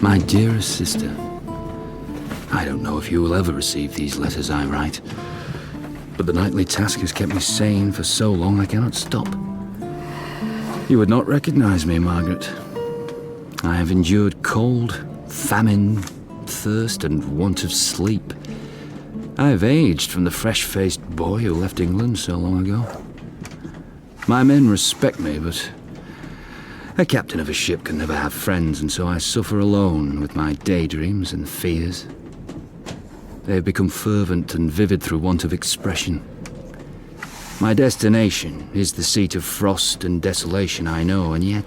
My dearest sister, I don't know if you will ever receive these letters I write, but the nightly task has kept me sane for so long I cannot stop. You would not recognize me, Margaret. I have endured cold, famine, thirst, and want of sleep. I have aged from the fresh-faced boy who left England so long ago. My men respect me, but a captain of a ship can never have friends, and so I suffer alone with my daydreams and fears. They have become fervent and vivid through want of expression. My destination is the seat of frost and desolation, I know, and yet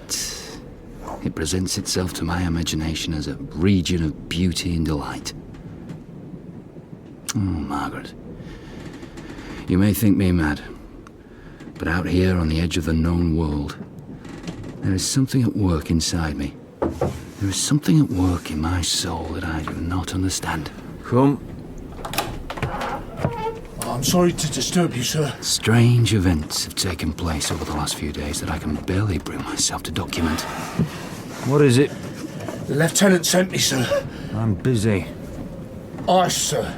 it presents itself to my imagination as a region of beauty and delight. Oh, Margaret, you may think me mad, but out here on the edge of the known world, there is something at work inside me. There is something at work in my soul that I do not understand. Come. I'm sorry to disturb you, sir. Strange events have taken place over the last few days that I can barely bring myself to document. What is it? The lieutenant sent me, sir. I'm busy. Ice, sir.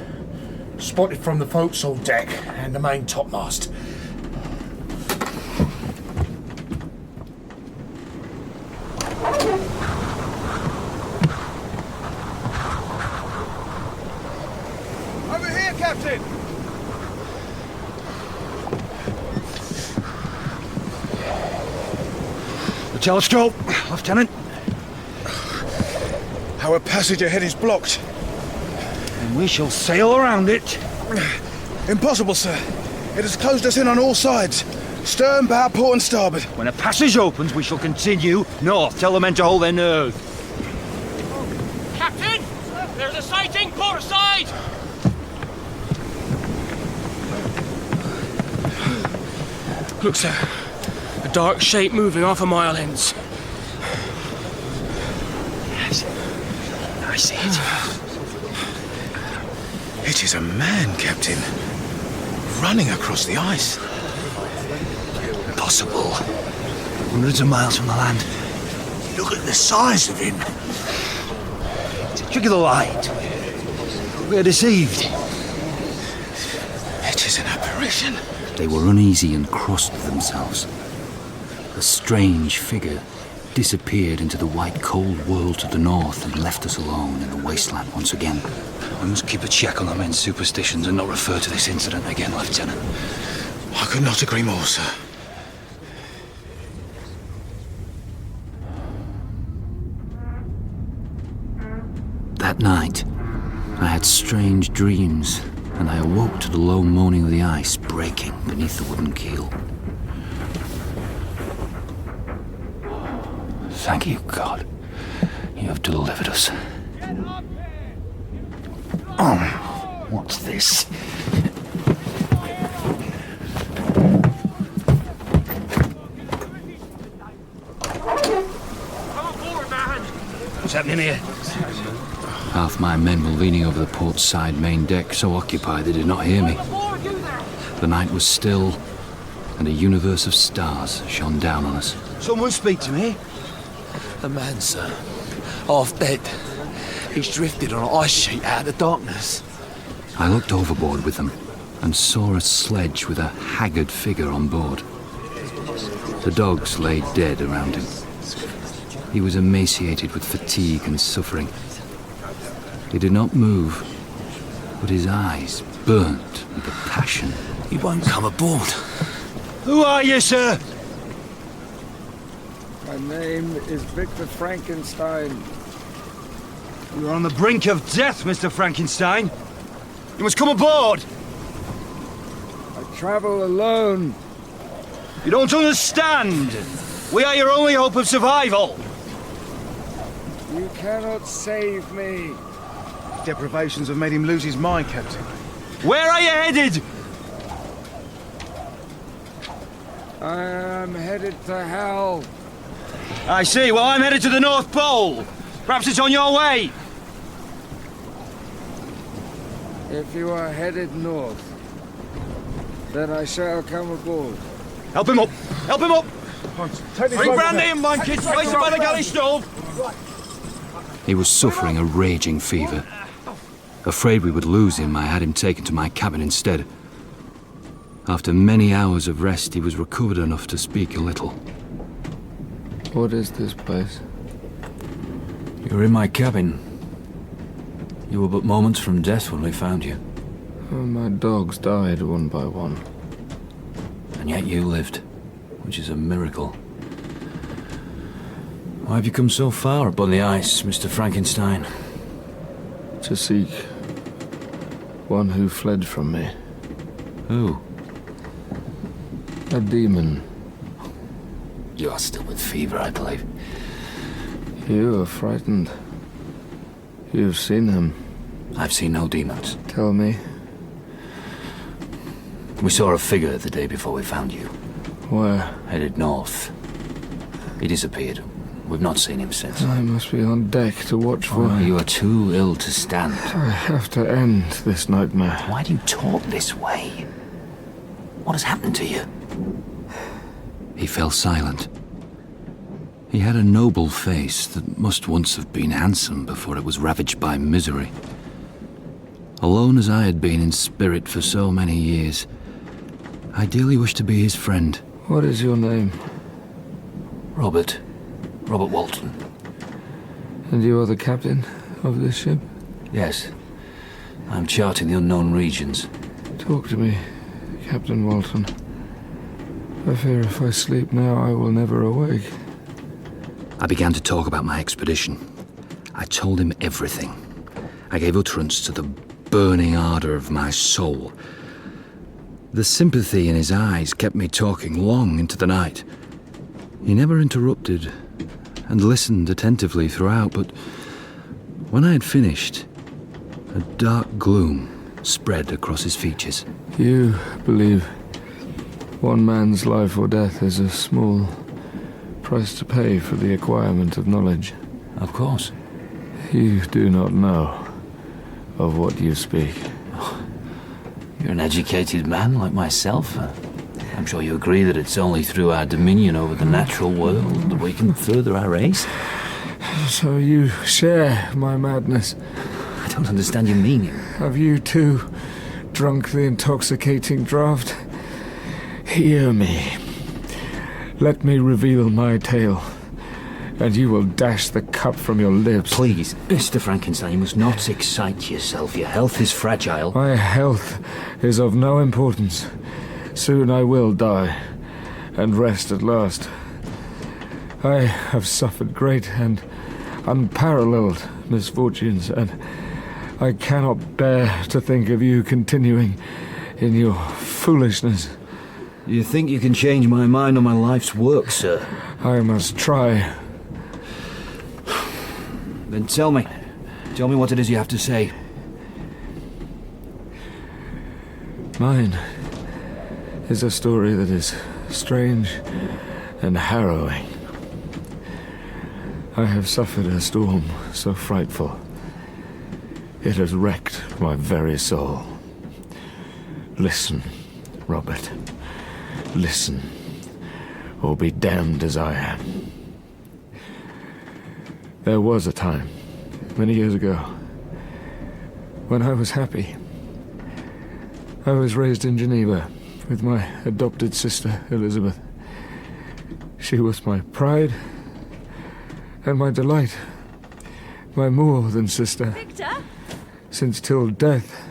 Spotted from the forecastle deck and the main topmast. Over here, Captain! The telescope, Lieutenant. Our passage ahead is blocked. And we shall sail around it. Impossible, sir. It has closed us in on all sides. Stern, bow, port and starboard. When a passage opens, we shall continue north. Tell the men to hold their nerve. Captain! There's a sighting port side! Look, sir. A dark shape moving off a mile hence. Yes. I see it. It is a man, Captain. Running across the ice. Impossible. Hundreds of miles from the land. Look at the size of him. It's a trick of the light. We are deceived. It is an apparition. They were uneasy and crossed themselves. A strange figure disappeared into the white, cold world to the north and left us alone in the wasteland once again. We must keep a check on the men's superstitions and not refer to this incident again, Lieutenant. I could not agree more, sir. That night, I had strange dreams, and I awoke to the low moaning of the ice breaking beneath the wooden keel. Thank you, God. You have delivered us. Oh, what's this? What's happening here? Half my men were leaning over the port side main deck, so occupied they did not hear me. The night was still, and a universe of stars shone down on us. Someone speak to me. A man, sir. Half dead. He's drifted on an ice sheet out of the darkness. I looked overboard with them and saw a sledge with a haggard figure on board. The dogs lay dead around him. He was emaciated with fatigue and suffering. He did not move, but his eyes burnt with a passion. He won't come aboard. Who are you, sir? My name is Victor Frankenstein. You are on the brink of death, Mr. Frankenstein. You must come aboard. I travel alone. You don't understand. We are your only hope of survival. You cannot save me. deprivations have made him lose his mind, Captain. Where are you headed? I am headed to hell. I see. Well, I'm headed to the North Pole. Perhaps it's on your way. If you are headed north, then I shall come aboard. Help him up. Help him up. Take this Bring rope brandy back. and blankets. Place it by the galley stove. He was suffering a raging fever. Afraid we would lose him, I had him taken to my cabin instead. After many hours of rest, he was recovered enough to speak a little. What is this place? You were in my cabin. You were but moments from death when we found you. Oh, my dogs died one by one. And yet you lived, which is a miracle. Why have you come so far up on the ice, Mr. Frankenstein? To seek one who fled from me. Who? A demon. You are still with fever, I believe. You are frightened. You've seen him. I've seen no demons. Tell me, We saw a figure the day before we found you, where? headed north. He disappeared. We've not seen him since. I must be on deck to watch for Oh, him. you are too ill to stand. I have to end this nightmare. Why do you talk this way? What has happened to you? He fell silent. He had a noble face that must once have been handsome before it was ravaged by misery. Alone as I had been in spirit for so many years, I dearly wished to be his friend. What is your name? Robert Walton. And you are the captain of this ship? Yes. I'm charting the unknown regions. Talk to me, Captain Walton. I fear if I sleep now, I will never awake. I began to talk about my expedition. I told him everything. I gave utterance to the burning ardor of my soul. The sympathy in his eyes kept me talking long into the night. He never interrupted and listened attentively throughout, but when I had finished, a dark gloom spread across his features. You believe one man's life or death is a small price to pay for the acquirement of knowledge. Of course. You do not know of what you speak. You're an educated man like myself. I'm sure you agree that it's only through our dominion over the natural world that we can further our race. So you share my madness. I don't understand your meaning. Have you too drunk the intoxicating draught? Hear me. Let me reveal my tale, and you will dash the cup from your lips. Please, Mr. Frankenstein, you must not excite yourself. Your health is fragile. My health is of no importance. Soon I will die, and rest at last. I have suffered great and unparalleled misfortunes, and I cannot bear to think of you continuing in your foolishness. You think you can change my mind on my life's work, sir? I must try. Then tell me what it is you have to say. Mine is a story that is strange and harrowing. I have suffered a storm so frightful. It has wrecked my very soul. Listen, Robert. Listen, or be damned as I am. There was a time, many years ago, when I was happy. I was raised in Geneva with my adopted sister, Elizabeth. She was my pride and my delight, my more than sister. Victor? Since till death,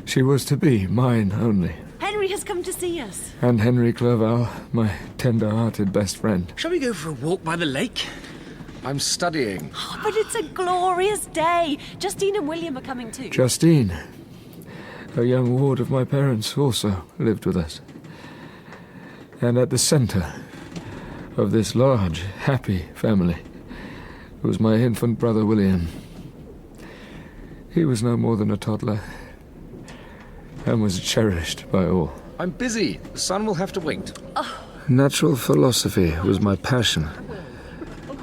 she was to be mine only. Henry has come to see us. And Henry Clerval, my tender-hearted best friend. Shall we go for a walk by the lake? I'm studying. Oh, but it's a glorious day. Justine and William are coming too. Justine, a young ward of my parents, also lived with us. And at the centre of this large, happy family was my infant brother William. He was no more than a toddler, and was cherished by all. I'm busy. The sun will have to wait. Natural philosophy was my passion.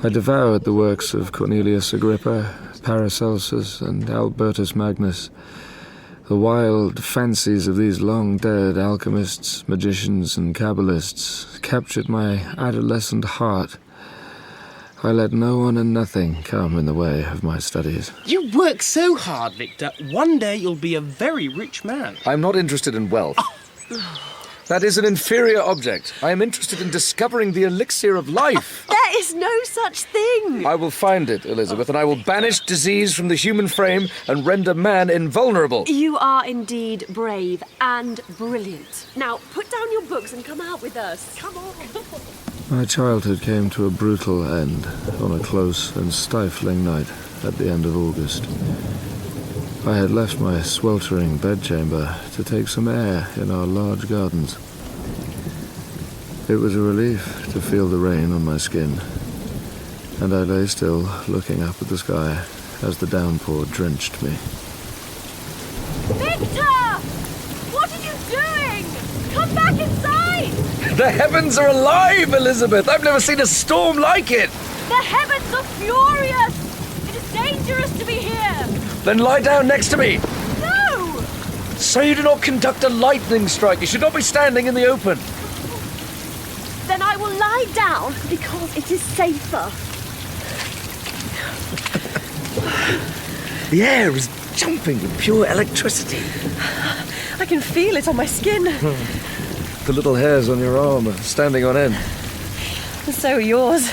I devoured the works of Cornelius Agrippa, Paracelsus, and Albertus Magnus. The wild fancies of these long-dead alchemists, magicians, and Kabbalists captured my adolescent heart. I let no one and nothing come in the way of my studies. You work so hard, Victor. One day you'll be a very rich man. I'm not interested in wealth. That is an inferior object. I am interested in discovering the elixir of life. There is no such thing. I will find it, Elizabeth, and I will banish disease from the human frame and render man invulnerable. You are indeed brave and brilliant. Now, put down your books and come out with us. Come on. My childhood came to a brutal end on a close and stifling night at the end of August. I had left my sweltering bedchamber to take some air in our large gardens. It was a relief to feel the rain on my skin, and I lay still, looking up at the sky as the downpour drenched me. Victor! What are you doing? Come back inside! The heavens are alive, Elizabeth! I've never seen a storm like it! The heavens are furious! It is dangerous to be here! Then lie down next to me! No! So you do not conduct a lightning strike. You should not be standing in the open. Then I will lie down because it is safer. The air is jumping with pure electricity. I can feel it on my skin. The little hairs on your arm are standing on end. And so are yours.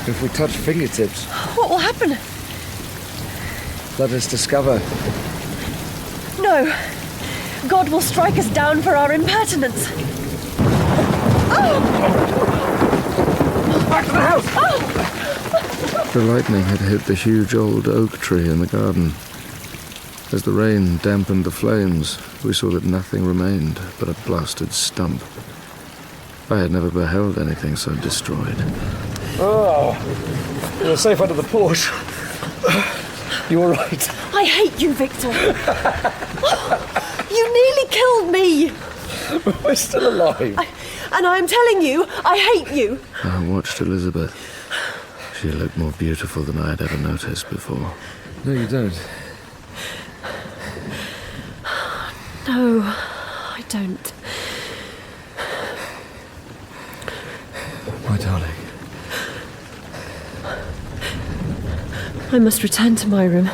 If we touch fingertips, What will happen? let us discover. No. God will strike us down for our impertinence. Back to the house! The lightning had hit the huge old oak tree in the garden. As the rain dampened the flames, we saw that nothing remained but a blasted stump. I had never beheld anything so destroyed. Oh, you're safe under the porch. You were right. I hate you, Victor. You nearly killed me. We're still alive. And I'm telling you, I hate you. I watched Elizabeth. She looked more beautiful than I had ever noticed before. No, you don't. No, I don't. My darling. I must return to my room,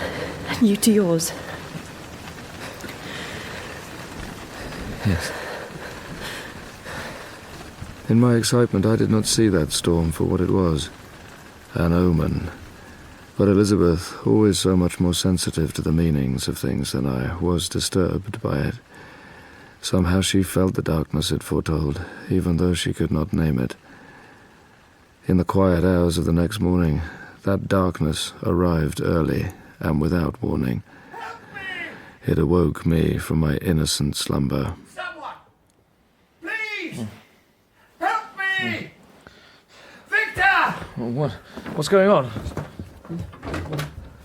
and you to yours. Yes. In my excitement, I did not see that storm for what it was. An omen. But Elizabeth, always so much more sensitive to the meanings of things than I, was disturbed by it. Somehow she felt the darkness it foretold, even though she could not name it. In the quiet hours of the next morning, that darkness arrived early and without warning. It awoke me from my innocent slumber. Someone! Please! Help me! Victor! What's going on?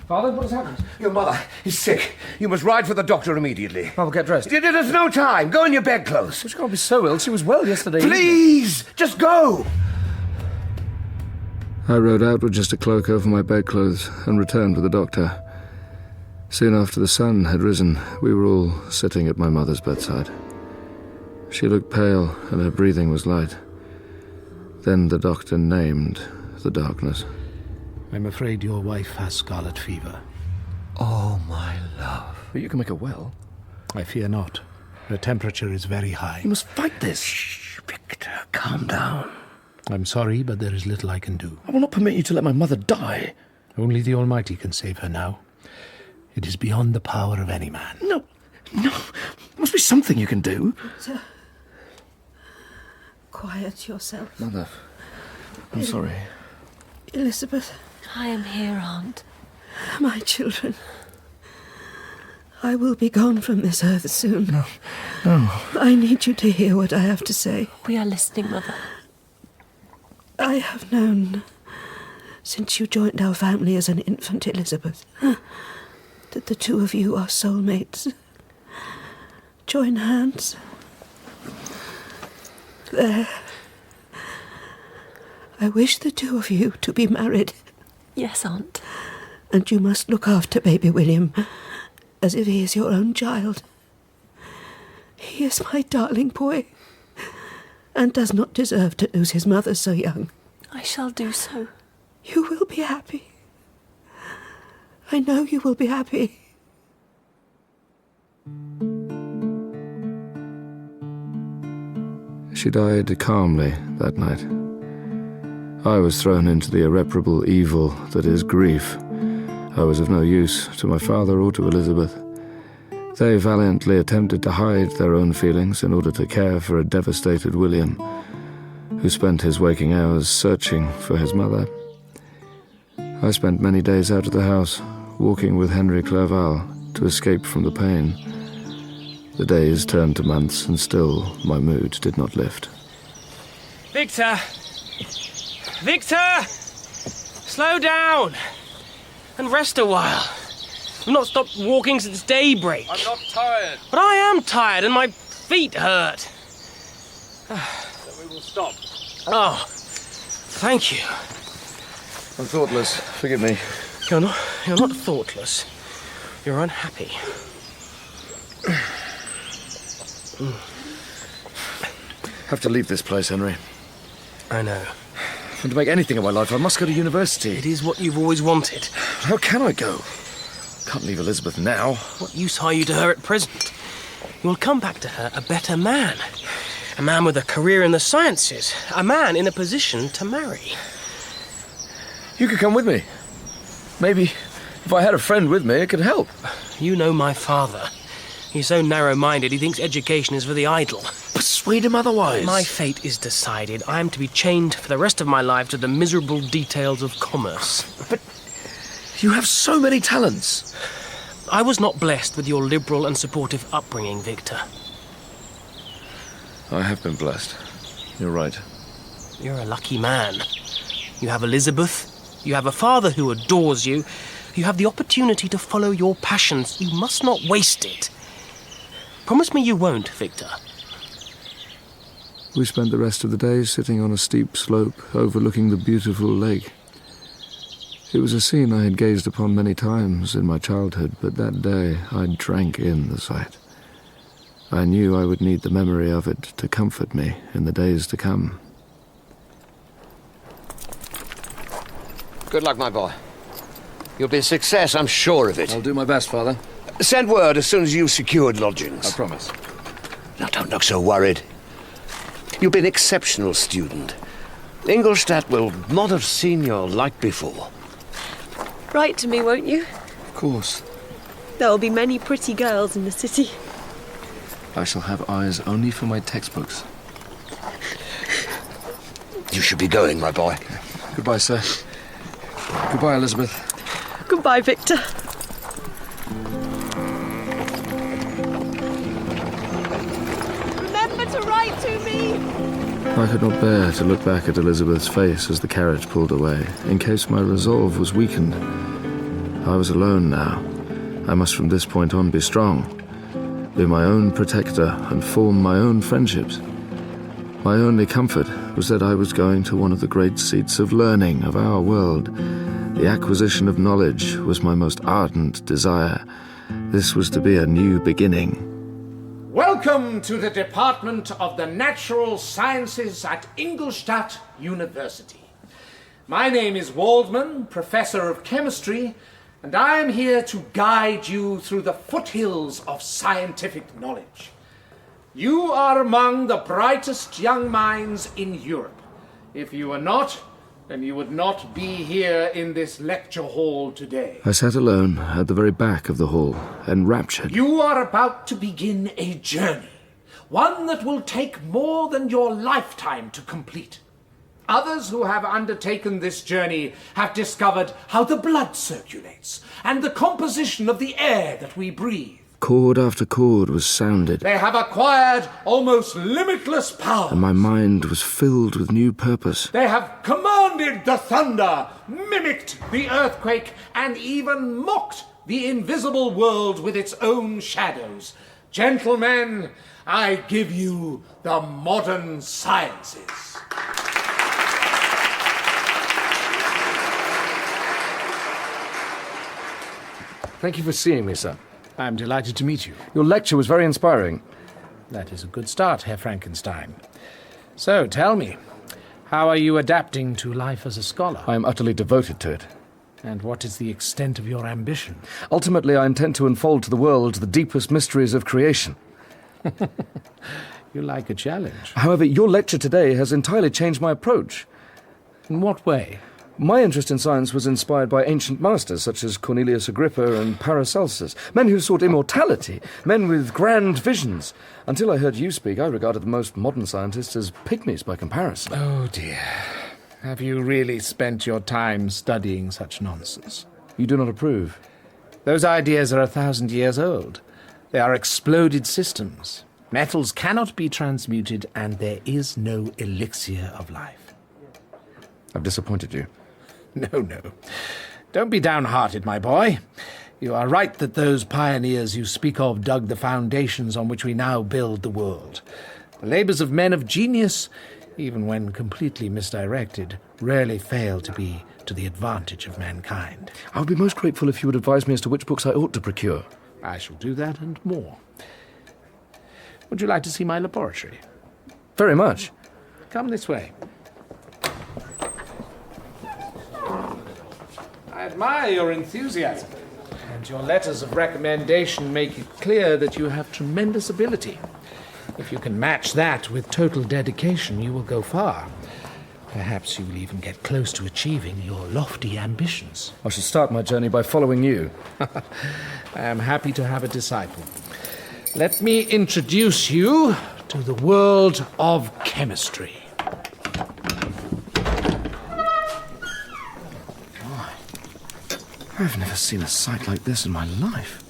Father, what has happened? Your mother is sick. You must ride for the doctor immediately. I will get dressed. There's no time. Go in your bedclothes. She can't be so ill. She was well yesterday. Please! Just go! I rode out with just a cloak over my bedclothes and returned with the doctor. Soon after the sun had risen, we were all sitting at my mother's bedside. She looked pale and her breathing was light. Then the doctor named the darkness. I'm afraid your wife has scarlet fever. Oh, my love. But you can make her well. I fear not. Her temperature is very high. You must fight this. Shh, Victor, calm down. I'm sorry, but there is little I can do. I will not permit you to let my mother die. Only the Almighty can save her now. It is beyond the power of any man. No. There must be something you can do. Victor, quiet yourself. Mother, I'm sorry. Elizabeth. I am here, Aunt. My children. I will be gone from this earth soon. No. I need you to hear what I have to say. We are listening, Mother. I have known since you joined our family as an infant, Elizabeth, that the two of you are soulmates. Join hands. There. I wish the two of you to be married. Yes, Aunt. And you must look after baby William as if he is your own child. He is my darling boy, and does not deserve to lose his mother so young. I shall do so. You will be happy. I know you will be happy. She died calmly that night. I was thrown into the irreparable evil that is grief. I was of no use to my father or to Elizabeth. They valiantly attempted to hide their own feelings in order to care for a devastated William, who spent his waking hours searching for his mother. I spent many days out of the house, walking with Henry Clerval to escape from the pain. The days turned to months, and still my mood did not lift. Victor! Victor! Slow down! And rest a while. I've not stopped walking since daybreak. I'm not tired. But I am tired, and my feet hurt. So we will stop. Oh, thank you. I'm thoughtless. Forgive me. You're not thoughtless. You're unhappy. Have to leave this place, Henry. I know. And to make anything of my life, I must go to university. It is what you've always wanted. How can I go? Can't leave Elizabeth now. What use are you to her at present? You will come back to her a better man. A man with a career in the sciences. A man in a position to marry. You could come with me. Maybe if I had a friend with me, it could help. You know my father. He's so narrow-minded, he thinks education is for the idle. Persuade him otherwise. My fate is decided. I am to be chained for the rest of my life to the miserable details of commerce. But you have so many talents. I was not blessed with your liberal and supportive upbringing, Victor. I have been blessed. You're right. You're a lucky man. You have Elizabeth. You have a father who adores you. You have the opportunity to follow your passions. You must not waste it. Promise me you won't, Victor. We spent the rest of the day sitting on a steep slope overlooking the beautiful lake. It was a scene I had gazed upon many times in my childhood, but that day I drank in the sight. I knew I would need the memory of it to comfort me in the days to come. Good luck, my boy. You'll be a success, I'm sure of it. I'll do my best, Father. Send word as soon as you've secured lodgings. I promise. Now, don't look so worried. You'll be an exceptional student. Ingolstadt will not have seen your like before. Write to me, won't you? Of course. There will be many pretty girls in the city. I shall have eyes only for my textbooks. You should be going, my boy. Goodbye, sir. Goodbye, Elizabeth. Goodbye, Victor. Remember to write to me! I could not bear to look back at Elizabeth's face as the carriage pulled away, in case my resolve was weakened. I was alone now. I must from this point on be strong, be my own protector and form my own friendships. My only comfort was that I was going to one of the great seats of learning of our world. The acquisition of knowledge was my most ardent desire. This was to be a new beginning. Welcome to the Department of the Natural Sciences at Ingolstadt University. My name is Waldman, Professor of Chemistry, and I am here to guide you through the foothills of scientific knowledge. You are among the brightest young minds in Europe. If you are not, then you would not be here in this lecture hall today. I sat alone at the very back of the hall, enraptured. You are about to begin a journey, one that will take more than your lifetime to complete. Others who have undertaken this journey have discovered how the blood circulates and the composition of the air that we breathe. Chord after chord was sounded. They have acquired almost limitless power. And my mind was filled with new purpose. They have commanded the thunder, mimicked the earthquake, and even mocked the invisible world with its own shadows. Gentlemen, I give you the modern sciences. Thank you for seeing me, sir. I'm delighted to meet you. Your lecture was very inspiring. That is a good start, Herr Frankenstein. So, tell me, how are you adapting to life as a scholar? I am utterly devoted to it. And what is the extent of your ambition? Ultimately, I intend to unfold to the world the deepest mysteries of creation. You like a challenge. However, your lecture today has entirely changed my approach. In what way? My interest in science was inspired by ancient masters such as Cornelius Agrippa and Paracelsus, men who sought immortality, men with grand visions. Until I heard you speak, I regarded the most modern scientists as pygmies by comparison. Oh dear. Have you really spent your time studying such nonsense? You do not approve? Those ideas are 1,000 years old. They are exploded systems. Metals cannot be transmuted, and there is no elixir of life. I've disappointed you. No. Don't be downhearted, my boy. You are right that those pioneers you speak of dug the foundations on which we now build the world. The labours of men of genius, even when completely misdirected, rarely fail to be to the advantage of mankind. I would be most grateful if you would advise me as to which books I ought to procure. I shall do that and more. Would you like to see my laboratory? Very much. Come this way. I admire your enthusiasm, and your letters of recommendation make it clear that you have tremendous ability. If you can match that with total dedication, you will go far. Perhaps you will even get close to achieving your lofty ambitions. I shall start my journey by following you. I am happy to have a disciple. Let me introduce you to the world of chemistry. I've never seen a sight like this in my life.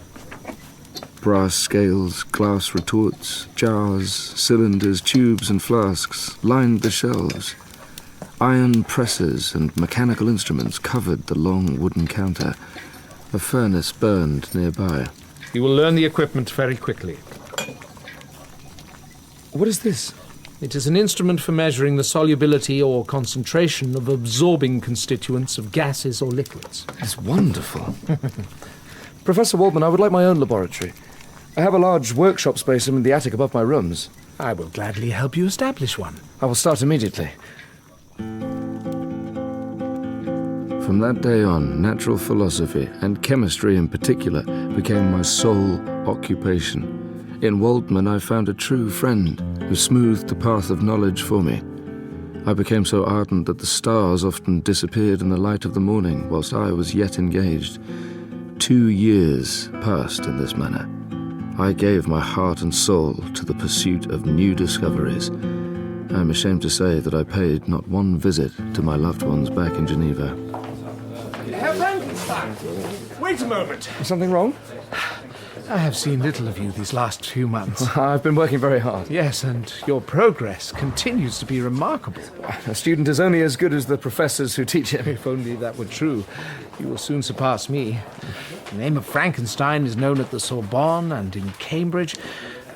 Brass scales, glass retorts, jars, cylinders, tubes and flasks lined the shelves. Iron presses and mechanical instruments covered the long wooden counter. A furnace burned nearby. You will learn the equipment very quickly. What is this? It is an instrument for measuring the solubility or concentration of absorbing constituents of gases or liquids. It's wonderful. Professor Waldman, I would like my own laboratory. I have a large workshop space in the attic above my rooms. I will gladly help you establish one. I will start immediately. From that day on, natural philosophy, and chemistry in particular, became my sole occupation. In Waldman, I found a true friend who smoothed the path of knowledge for me. I became so ardent that the stars often disappeared in the light of the morning whilst I was yet engaged. 2 years passed in this manner. I gave my heart and soul to the pursuit of new discoveries. I am ashamed to say that I paid not one visit to my loved ones back in Geneva. Herr Frankenstein, wait a moment. Is something wrong? I have seen little of you these last few months. I've been working very hard. Yes, and your progress continues to be remarkable. A student is only as good as the professors who teach him. If only that were true. You will soon surpass me. The name of Frankenstein is known at the Sorbonne and in Cambridge.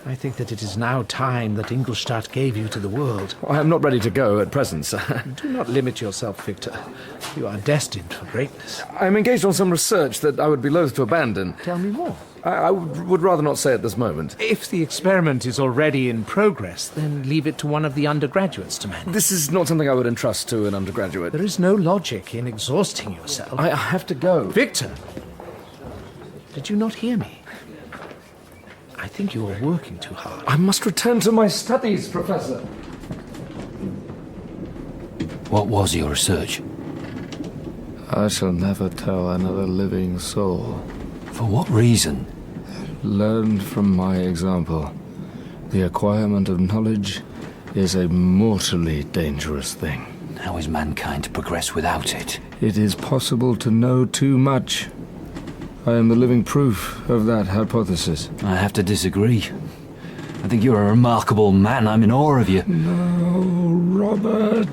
I think that it is now time that Ingolstadt gave you to the world. I am not ready to go at present, sir. Do not limit yourself, Victor. You are destined for greatness. I am engaged on some research that I would be loath to abandon. Tell me more. I would rather not say at this moment. If the experiment is already in progress, then leave it to one of the undergraduates to manage. This is not something I would entrust to an undergraduate. There is no logic in exhausting yourself. I have to go. Victor! Did you not hear me? I think you are working too hard. I must return to my studies, Professor. What was your research? I shall never tell another living soul. For what reason? Learn from my example. The acquirement of knowledge is a mortally dangerous thing. How is mankind to progress without it? It is possible to know too much. I am the living proof of that hypothesis. I have to disagree. I think you're a remarkable man. I'm in awe of you. No, Robert.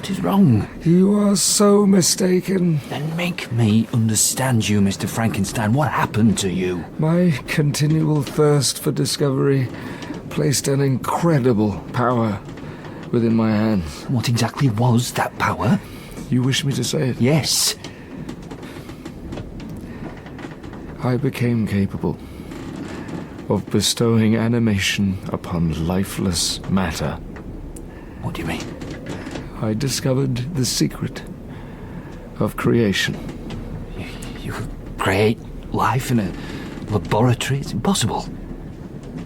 What is wrong? You are so mistaken. Then make me understand you, Mr. Frankenstein. What happened to you? My continual thirst for discovery placed an incredible power within my hands. What exactly was that power? You wish me to say it? Yes. I became capable of bestowing animation upon lifeless matter. What do you mean? I discovered the secret of creation. You could create life in a laboratory? It's impossible.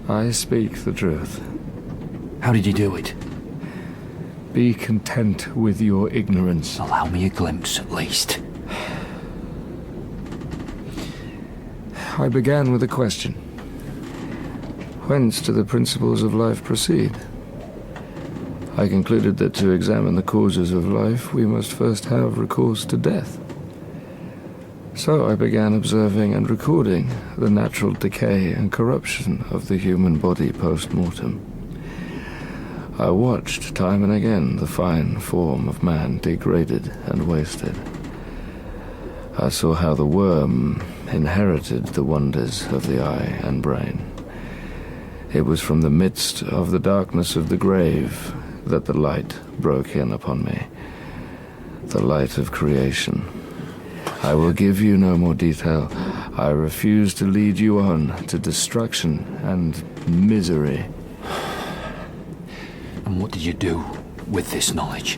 I speak the truth. How did you do it? Be content with your ignorance. Allow me a glimpse, at least. I began with a question. Whence do the principles of life proceed? I concluded that to examine the causes of life, we must first have recourse to death. So I began observing and recording the natural decay and corruption of the human body post-mortem. I watched time and again the fine form of man degraded and wasted. I saw how the worm inherited the wonders of the eye and brain. It was from the midst of the darkness of the grave that the light broke in upon me, the light of creation. I will give you no more detail. I refuse to lead you on to destruction and misery. And what did you do with this knowledge?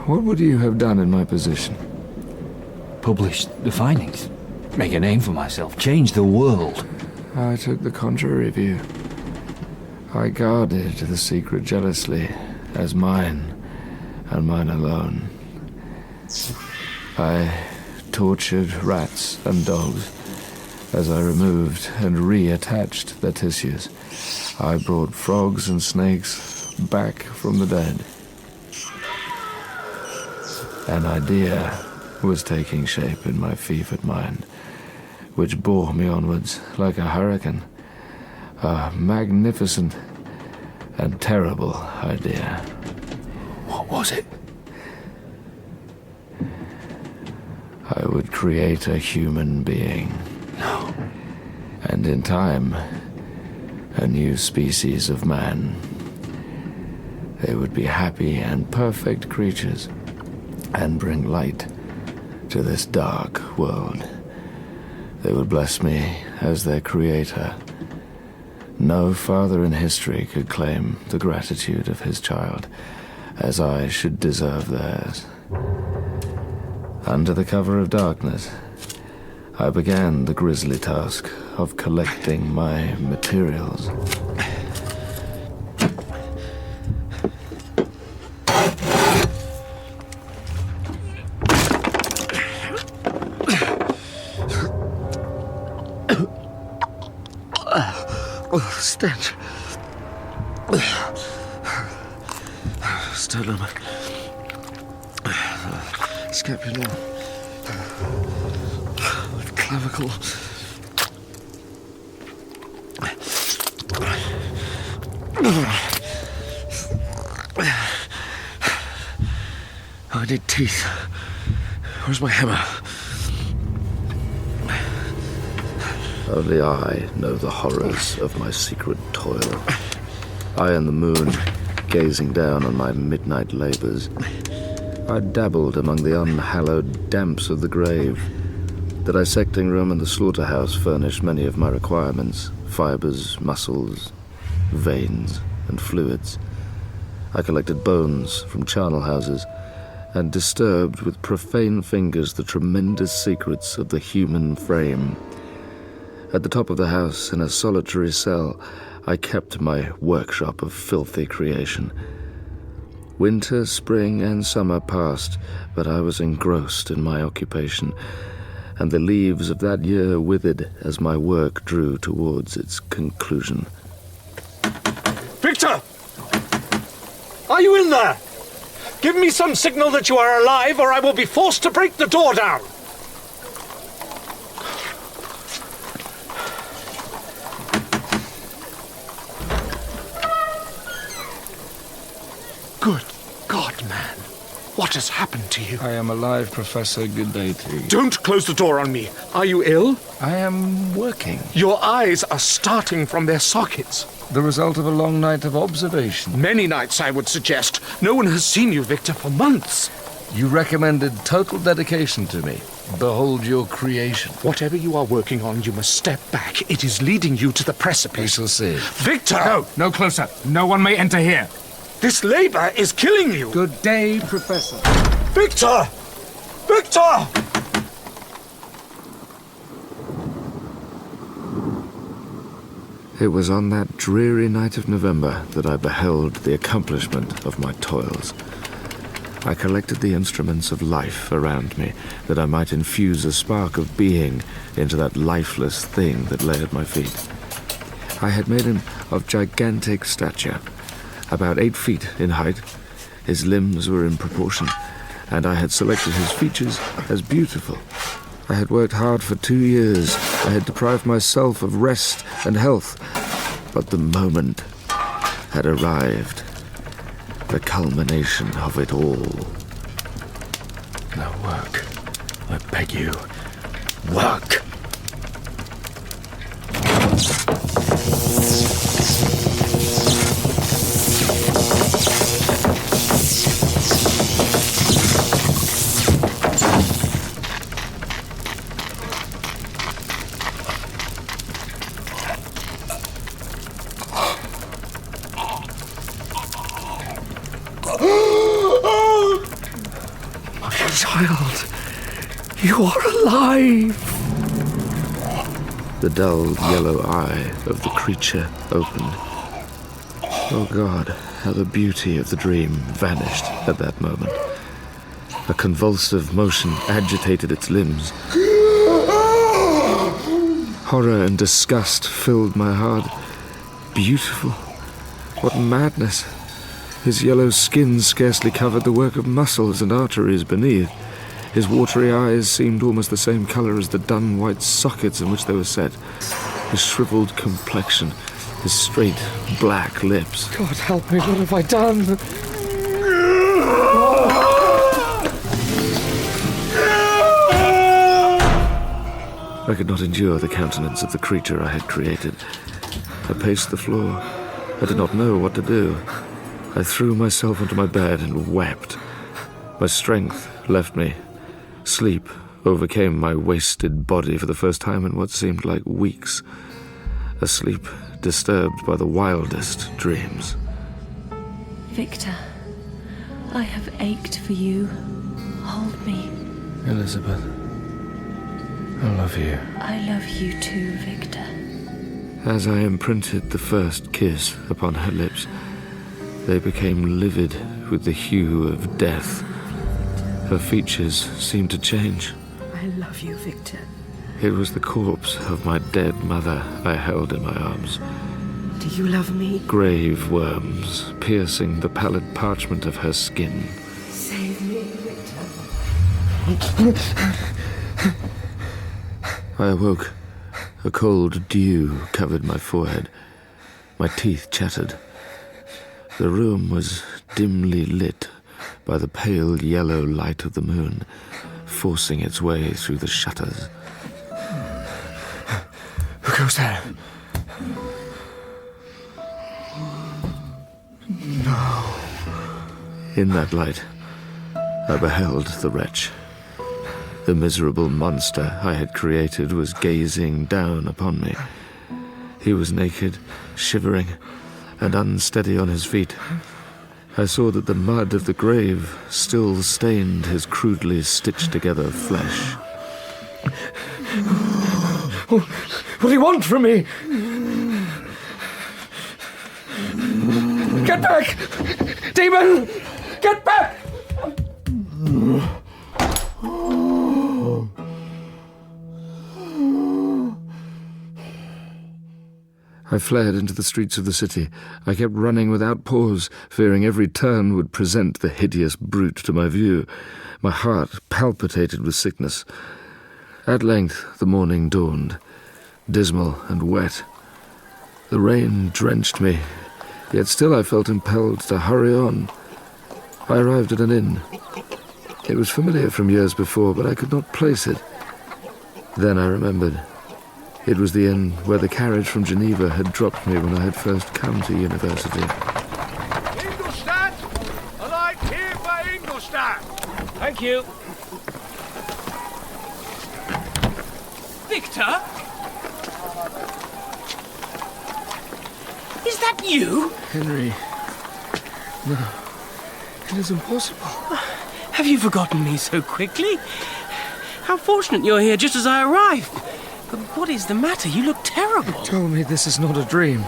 What would you have done in my position? Publish the findings. Make a name for myself. Change the world. I took the contrary view. I guarded the secret jealously as mine and mine alone. I tortured rats and dogs as I removed and reattached their tissues. I brought frogs and snakes back from the dead. An idea was taking shape in my fevered mind, which bore me onwards like a hurricane. A magnificent and terrible idea. What was it? I would create a human being. No. And in time, a new species of man. They would be happy and perfect creatures, and bring light to this dark world. They would bless me as their creator. No father in history could claim the gratitude of his child, as I should deserve theirs. Under the cover of darkness, I began the grisly task of collecting my materials. Stench. Sternum. Scapula. Clavicle. I need teeth. Where's my hammer? Only I know the horrors of my secret toil. I and the moon, gazing down on my midnight labors. I dabbled among the unhallowed damps of the grave. The dissecting room and the slaughterhouse furnished many of my requirements: fibers, muscles, veins, and fluids. I collected bones from charnel houses and disturbed with profane fingers the tremendous secrets of the human frame. At the top of the house, in a solitary cell, I kept my workshop of filthy creation. Winter, spring, and summer passed, but I was engrossed in my occupation, and the leaves of that year withered as my work drew towards its conclusion. Victor! Are you in there? Give me some signal that you are alive, or I will be forced to break the door down. God, man. What has happened to you? I am alive, Professor. Good day to you. Don't close the door on me. Are you ill? I am working. Your eyes are starting from their sockets. The result of a long night of observation. Many nights, I would suggest. No one has seen you, Victor, for months. You recommended total dedication to me. Behold your creation. Whatever you are working on, you must step back. It is leading you to the precipice. We shall see. Victor! No closer. No one may enter here. This labor is killing you! Good day, Professor. Victor! Victor! It was on that dreary night of November that I beheld the accomplishment of my toils. I collected the instruments of life around me, that I might infuse a spark of being into that lifeless thing that lay at my feet. I had made him of gigantic stature, about 8 feet in height. His limbs were in proportion, and I had selected his features as beautiful. I had worked hard for 2 years. I had deprived myself of rest and health. But the moment had arrived. The culmination of it all. Now work. I beg you. Work! Child, you are alive! The dull yellow eye of the creature opened. Oh God, how the beauty of the dream vanished at that moment. A convulsive motion agitated its limbs. Horror and disgust filled my heart. Beautiful. What madness! His yellow skin scarcely covered the work of muscles and arteries beneath. His watery eyes seemed almost the same colour as the dun white sockets in which they were set. His shriveled complexion, his straight black lips. God help me, what have I done? I could not endure the countenance of the creature I had created. I paced the floor. I did not know what to do. I threw myself onto my bed and wept. My strength left me. Sleep overcame my wasted body for the first time in what seemed like weeks. A sleep disturbed by the wildest dreams. Victor, I have ached for you. Hold me. Elizabeth, I love you. I love you too, Victor. As I imprinted the first kiss upon her lips, they became livid with the hue of death. Her features seemed to change. I love you, Victor. It was the corpse of my dead mother I held in my arms. Do you love me? Grave worms piercing the pallid parchment of her skin. Save me, Victor. I awoke. A cold dew covered my forehead. My teeth chattered. The room was dimly lit by the pale yellow light of the moon, forcing its way through the shutters. Who goes there? No. In that light, I beheld the wretch. The miserable monster I had created was gazing down upon me. He was naked, shivering, and unsteady on his feet. I saw that the mud of the grave still stained his crudely stitched-together flesh. What do you want from me? Get back! Demon! Get back! I fled into the streets of the city. I kept running without pause, fearing every turn would present the hideous brute to my view. My heart palpitated with sickness. At length the morning dawned, dismal and wet. The rain drenched me, yet still I felt impelled to hurry on. I arrived at an inn. It was familiar from years before, but I could not place it. Then I remembered. It was the inn where the carriage from Geneva had dropped me when I had first come to university. Ingolstadt! A light here for Ingolstadt! Thank you. Victor? Is that you? Henry. No. It is impossible. Have you forgotten me so quickly? How fortunate you're here just as I arrived. But what is the matter? You look terrible. Tell me this is not a dream.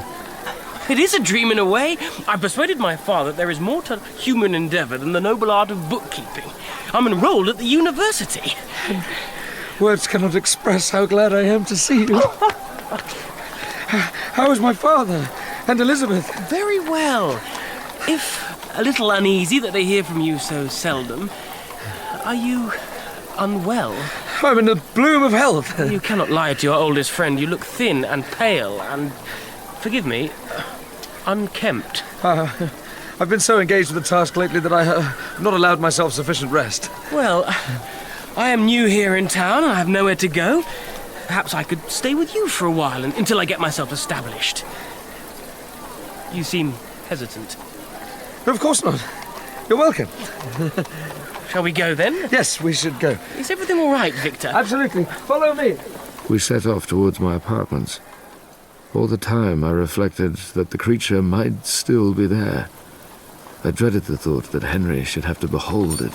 It is a dream in a way. I persuaded my father that there is more to human endeavour than the noble art of bookkeeping. I'm enrolled at the university. Words cannot express how glad I am to see you. How is my father and Elizabeth? Very well. If a little uneasy that they hear from you so seldom. Are you unwell? I'm in the bloom of health. You cannot lie to your oldest friend. You look thin and pale and, forgive me, unkempt. I've been so engaged with the task lately that I have not allowed myself sufficient rest. Well, I am new here in town and I have nowhere to go. Perhaps I could stay with you for a while until I get myself established. You seem hesitant. Of course not. You're welcome. Shall we go then? Yes, we should go. Is everything all right, Victor? Absolutely. Follow me. We set off towards my apartments. All the time I reflected that the creature might still be there. I dreaded the thought that Henry should have to behold it.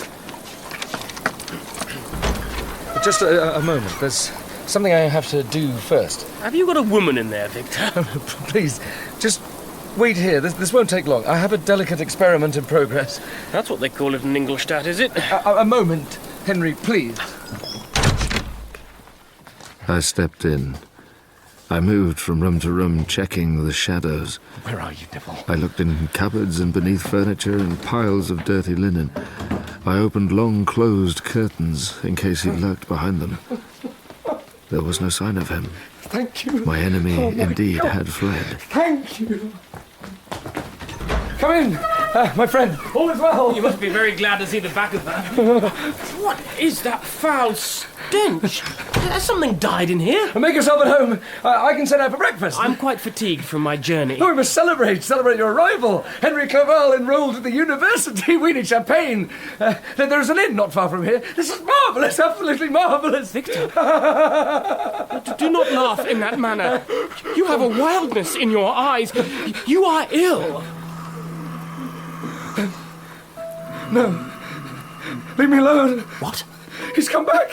Just a moment. There's something I have to do first. Have you got a woman in there, Victor? Please, just wait here. This won't take long. I have a delicate experiment in progress. That's what they call it in Ingolstadt, is it? A moment, Henry, please. I stepped in. I moved from room to room, checking the shadows. Where are you, devil? I looked in cupboards and beneath furniture and piles of dirty linen. I opened long closed curtains in case he lurked behind them. There was no sign of him. Thank you. My enemy indeed God. had fled. Thank you. Come in, my friend. All is well. You must be very glad to see the back of that. What is that foul stench? Has something died in here? Make yourself at home. I can set out for breakfast. I'm quite fatigued from my journey. Oh, we must celebrate your arrival. Henry Clerval enrolled at the university. We need champagne. There's an inn not far from here. This is marvellous, absolutely marvellous. Victor, do not laugh in that manner. You have a wildness in your eyes. You are ill. No. Leave me alone. What? He's come back.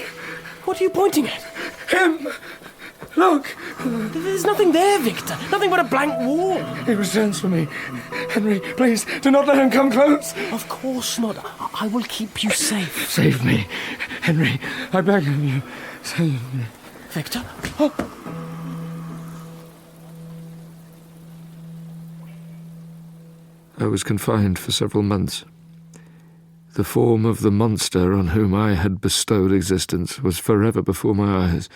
What are you pointing at? Him. Look. There's nothing there, Victor. Nothing but a blank wall. He returns for me. Henry, please, do not let him come close. Of course not. I will keep you safe. Save me. Henry, I beg of you. Save me. Victor? I was confined for several months. The form of the monster on whom I had bestowed existence was forever before my eyes,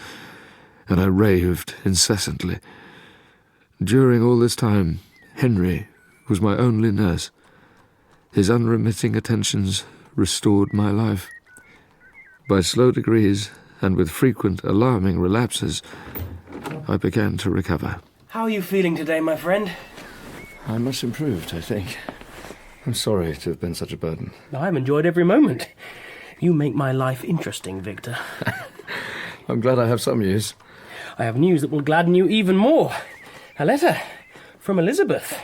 and I raved incessantly. During all this time, Henry was my only nurse. His unremitting attentions restored my life. By slow degrees, and with frequent alarming relapses, I began to recover. How are you feeling today, my friend? I'm much improved, I think. I'm sorry to have been such a burden. I've enjoyed every moment. You make my life interesting, Victor. I'm glad I have some use. I have news that will gladden you even more. A letter from Elizabeth.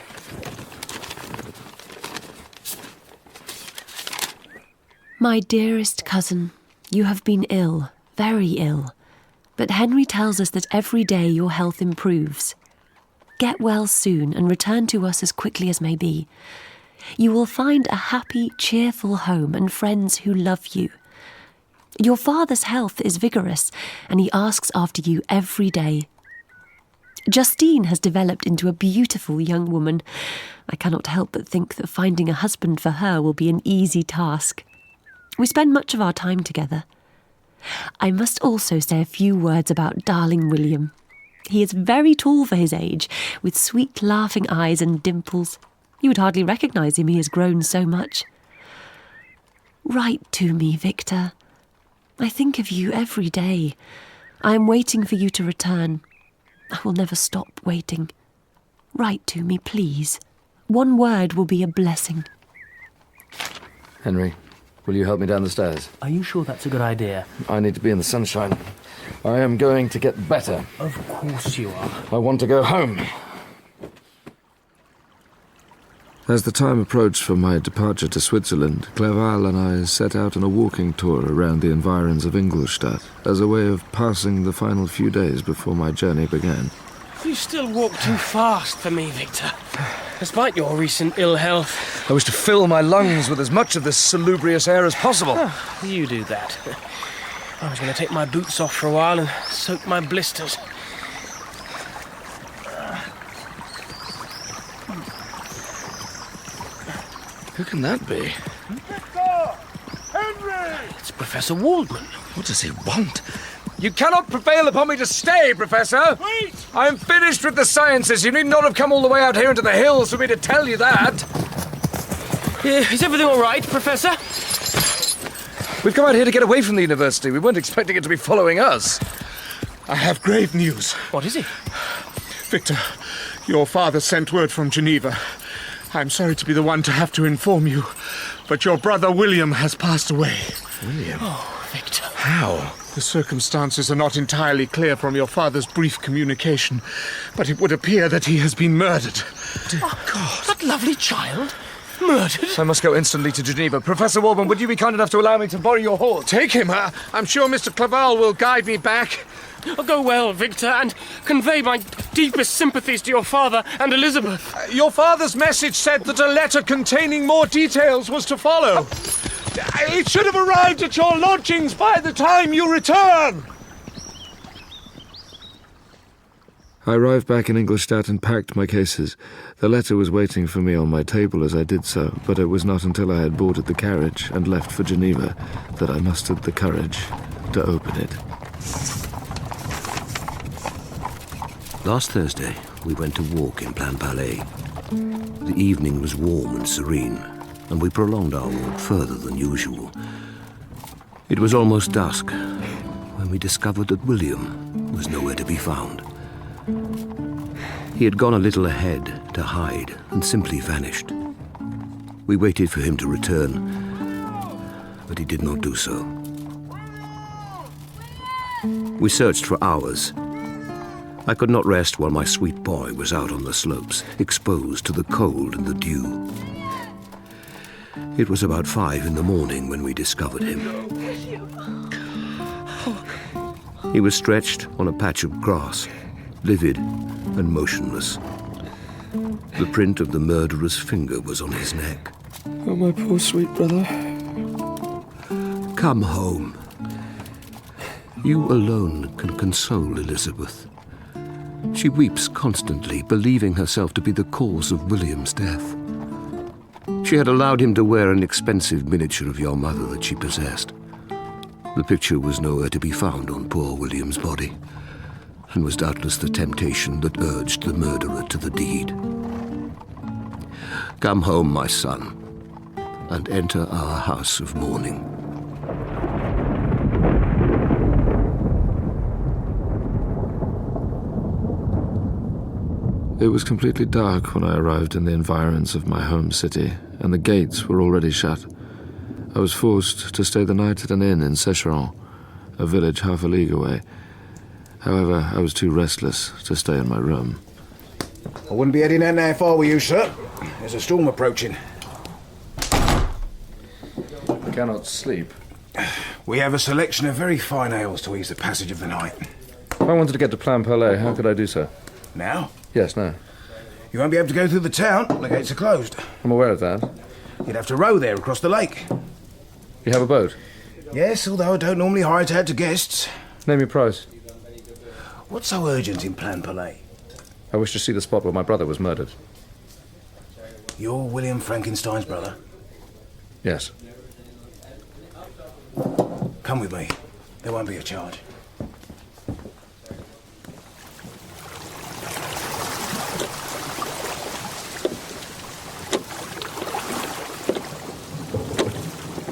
My dearest cousin, you have been ill, very ill. But Henry tells us that every day your health improves. Get well soon and return to us as quickly as may be. You will find a happy, cheerful home and friends who love you. Your father's health is vigorous, and he asks after you every day. Justine has developed into a beautiful young woman. I cannot help but think that finding a husband for her will be an easy task. We spend much of our time together. I must also say a few words about darling William. He is very tall for his age, with sweet laughing eyes and dimples. You would hardly recognise him, he has grown so much. Write to me, Victor. I think of you every day. I am waiting for you to return. I will never stop waiting. Write to me, please. One word will be a blessing. Henry, will you help me down the stairs? Are you sure that's a good idea? I need to be in the sunshine. I am going to get better. Of course you are. I want to go home. As the time approached for my departure to Switzerland, Clerval and I set out on a walking tour around the environs of Ingolstadt as a way of passing the final few days before my journey began. You still walk too fast for me, Victor. Despite your recent ill health. I wish to fill my lungs with as much of this salubrious air as possible. Oh, you do that. I was going to take my boots off for a while and soak my blisters. Who can that be? Victor! Henry! It's Professor Waldman. What does he want? You cannot prevail upon me to stay, Professor! Wait! I am finished with the sciences. You need not have come all the way out here into the hills for me to tell you that. Is everything all right, Professor? We've come out here to get away from the university. We weren't expecting it to be following us. I have grave news. What is it? Victor, your father sent word from Geneva. I'm sorry to be the one to have to inform you, but your brother William has passed away. William? Oh, Victor. How? The circumstances are not entirely clear from your father's brief communication, but it would appear that he has been murdered. Oh, God. That lovely child? Murdered? I must go instantly to Geneva. Professor Waldman, would you be kind enough to allow me to borrow your horse? Take him. I'm sure Mr. Clerval will guide me back. Oh, go well, Victor, and convey my deepest sympathies to your father and Elizabeth. Your father's message said that a letter containing more details was to follow. It should have arrived at your lodgings by the time you return. I arrived back in Ingolstadt and packed my cases. The letter was waiting for me on my table as I did so, but it was not until I had boarded the carriage and left for Geneva that I mustered the courage to open it. Last Thursday, we went to walk in Plan Palais. The evening was warm and serene, and we prolonged our walk further than usual. It was almost dusk when we discovered that William was nowhere to be found. He had gone a little ahead to hide and simply vanished. We waited for him to return, but he did not do so. We searched for hours. I could not rest while my sweet boy was out on the slopes, exposed to the cold and the dew. It was about 5 in the morning when we discovered him. He was stretched on a patch of grass, livid and motionless. The print of the murderer's finger was on his neck. Oh, my poor sweet brother. Come home. You alone can console Elizabeth. She weeps constantly, believing herself to be the cause of William's death. She had allowed him to wear an expensive miniature of your mother that she possessed. The picture was nowhere to be found on poor William's body, and was doubtless the temptation that urged the murderer to the deed. Come home, my son, and enter our house of mourning. It was completely dark when I arrived in the environs of my home city, and the gates were already shut. I was forced to stay the night at an inn in Secheron, a village half a league away. However, I was too restless to stay in my room. I wouldn't be heading out now if I were you, sir. There's a storm approaching. I cannot sleep. We have a selection of very fine ales to ease the passage of the night. If I wanted to get to Plan Palais, how could I do so? Now? Yes, no. You won't be able to go through the town. The gates are closed. I'm aware of that. You'd have to row there across the lake. You have a boat? Yes, although I don't normally hire it out to guests. Name your price. What's so urgent in Plan Palais? I wish to see the spot where my brother was murdered. You're William Frankenstein's brother? Yes. Come with me. There won't be a charge.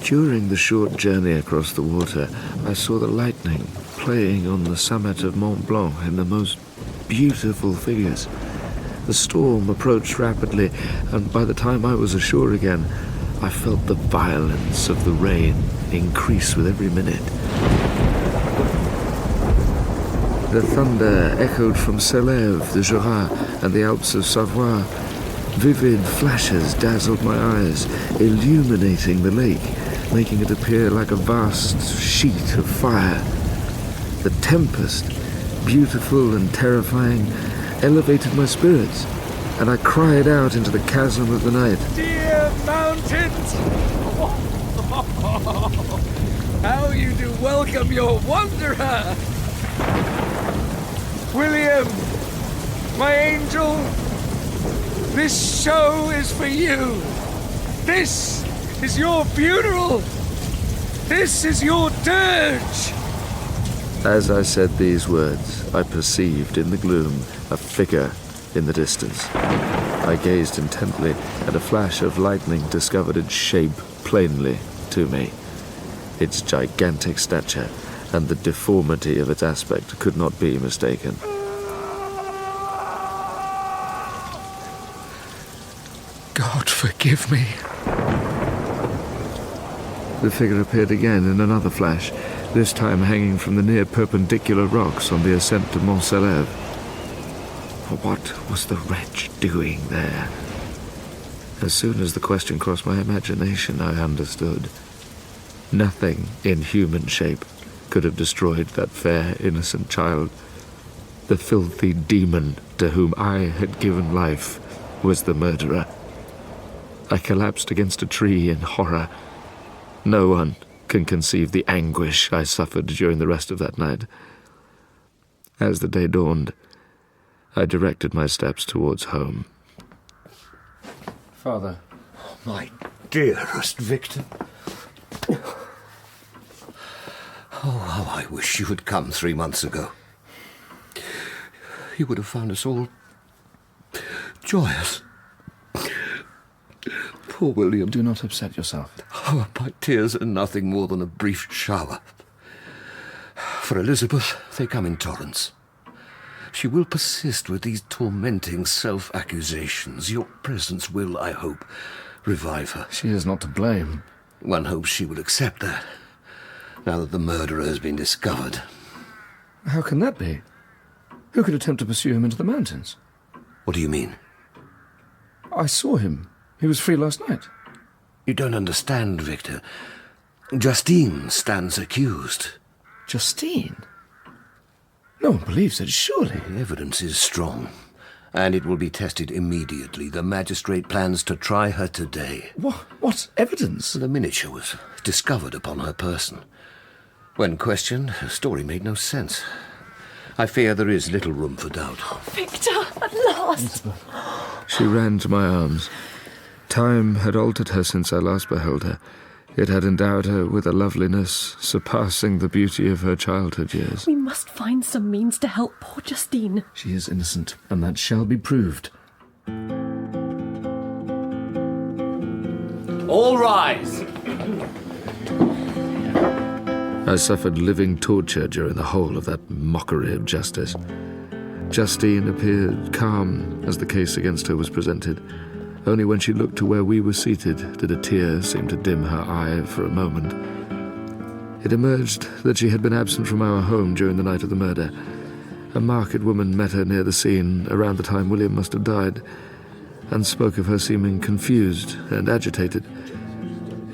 During the short journey across the water, I saw the lightning playing on the summit of Mont Blanc in the most beautiful figures. The storm approached rapidly, and by the time I was ashore again, I felt the violence of the rain increase with every minute. The thunder echoed from Clerval, the Jura, and the Alps of Savoie. Vivid flashes dazzled my eyes, illuminating the lake, making it appear like a vast sheet of fire. The tempest, beautiful and terrifying, elevated my spirits, and I cried out into the chasm of the night. Dear mountains! How you do welcome your wanderer! William, my angel, this show is for you. This is your funeral. This is your dirge. As I said these words, I perceived in the gloom a figure in the distance. I gazed intently, and a flash of lightning discovered its shape plainly to me. Its gigantic stature and the deformity of its aspect could not be mistaken. God forgive me. The figure appeared again in another flash, this time hanging from the near perpendicular rocks on the ascent to Mont Clerval. What was the wretch doing there? As soon as the question crossed my imagination, I understood. Nothing in human shape could have destroyed that fair, innocent child. The filthy demon to whom I had given life was the murderer. I collapsed against a tree in horror. No one can conceive the anguish I suffered during the rest of that night. As the day dawned, I directed my steps towards home. Father. My dearest Victor. Oh, how I wish you had come 3 months ago. You would have found us all joyous. Poor William. Do not upset yourself. Oh, my tears are nothing more than a brief shower. For Elizabeth, they come in torrents. She will persist with these tormenting self-accusations. Your presence will, I hope, revive her. She is not to blame. One hopes she will accept that, now that the murderer has been discovered. How can that be? Who could attempt to pursue him into the mountains? What do you mean? I saw him. He was free last night. You don't understand, Victor. Justine stands accused. Justine? No one believes it, surely. The evidence is strong, and it will be tested immediately. The magistrate plans to try her today. What evidence? The miniature was discovered upon her person. When questioned, her story made no sense. I fear there is little room for doubt. Oh, Victor, at last! She ran to my arms. Time had altered her since I last beheld her. It had endowed her with a loveliness surpassing the beauty of her childhood years. We must find some means to help poor Justine. She is innocent, and that shall be proved. All rise. I suffered living torture during the whole of that mockery of justice. Justine appeared calm as the case against her was presented. Only when she looked to where we were seated did a tear seem to dim her eye for a moment. It emerged that she had been absent from our home during the night of the murder. A market woman met her near the scene around the time William must have died, and spoke of her seeming confused and agitated.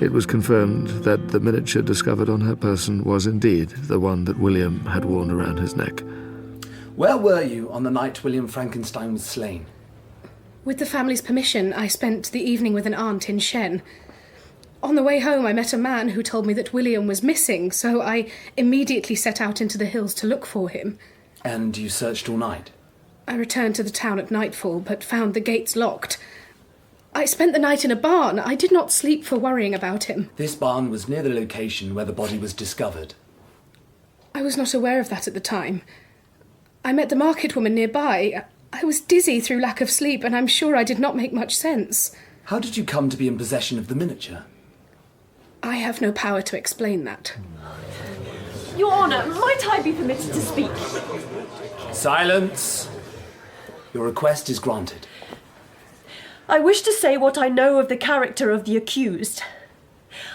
It was confirmed that the miniature discovered on her person was indeed the one that William had worn around his neck. Where were you on the night William Frankenstein was slain? With the family's permission, I spent the evening with an aunt in Shen. On the way home, I met a man who told me that William was missing, so I immediately set out into the hills to look for him. And you searched all night? I returned to the town at nightfall, but found the gates locked. I spent the night in a barn. I did not sleep for worrying about him. This barn was near the location where the body was discovered. I was not aware of that at the time. I met the market woman nearby. I was dizzy through lack of sleep, and I'm sure I did not make much sense. How did you come to be in possession of the miniature? I have no power to explain that. Your Honour, might I be permitted to speak? Silence. Your request is granted. I wish to say what I know of the character of the accused.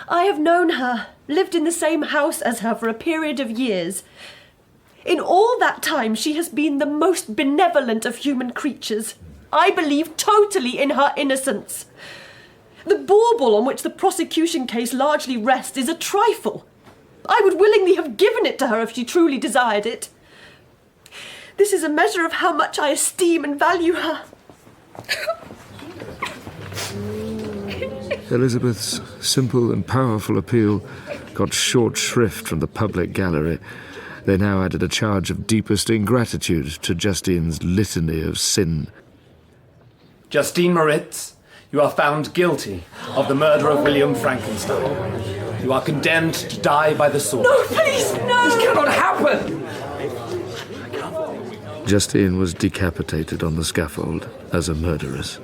I have known her, lived in the same house as her for a period of years. In all that time, she has been the most benevolent of human creatures. I believe totally in her innocence. The bauble on which the prosecution case largely rests is a trifle. I would willingly have given it to her if she truly desired it. This is a measure of how much I esteem and value her. Elizabeth's simple and powerful appeal got short shrift from the public gallery. They now added a charge of deepest ingratitude to Justine's litany of sin. Justine Moritz, you are found guilty of the murder of William Frankenstein. You are condemned to die by the sword. No, please, no! This cannot happen! Justine was decapitated on the scaffold as a murderess.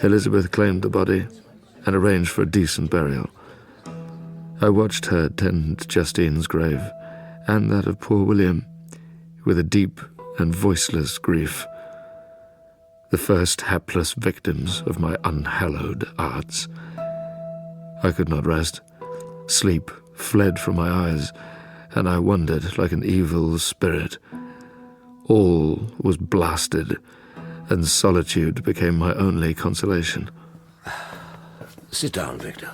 Elizabeth claimed the body and arranged for a decent burial. I watched her tend Justine's grave, and that of poor William, with a deep and voiceless grief. The first hapless victims of my unhallowed arts. I could not rest. Sleep fled from my eyes, and I wandered like an evil spirit. All was blasted, and solitude became my only consolation. Sit down, Victor.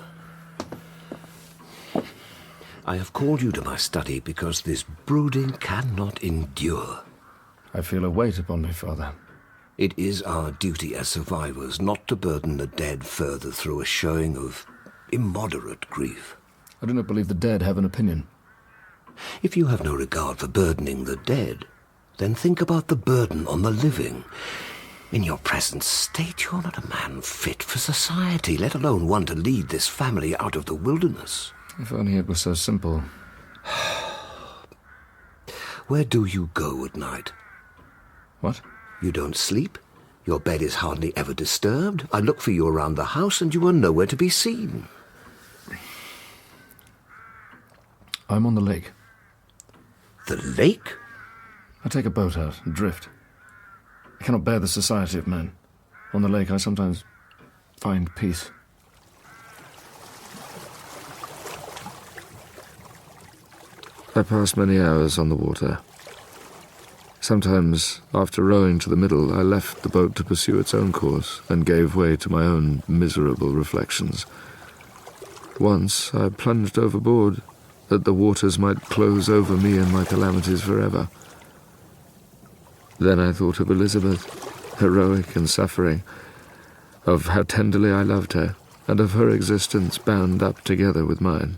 I have called you to my study because this brooding cannot endure. I feel a weight upon me, Father. It is our duty as survivors not to burden the dead further through a showing of immoderate grief. I do not believe the dead have an opinion. If you have no regard for burdening the dead, then think about the burden on the living. In your present state, you're not a man fit for society, let alone one to lead this family out of the wilderness. If only it were so simple. Where do you go at night? What? You don't sleep? Your bed is hardly ever disturbed. I look for you around the house and you are nowhere to be seen. I'm on the lake. The lake? I take a boat out and drift. I cannot bear the society of men. On the lake I sometimes find peace. I pass many hours on the water. Sometimes, after rowing to the middle, I left the boat to pursue its own course and gave way to my own miserable reflections. Once I plunged overboard, that the waters might close over me and my calamities forever. Then I thought of Elizabeth, heroic and suffering, of how tenderly I loved her, and of her existence bound up together with mine.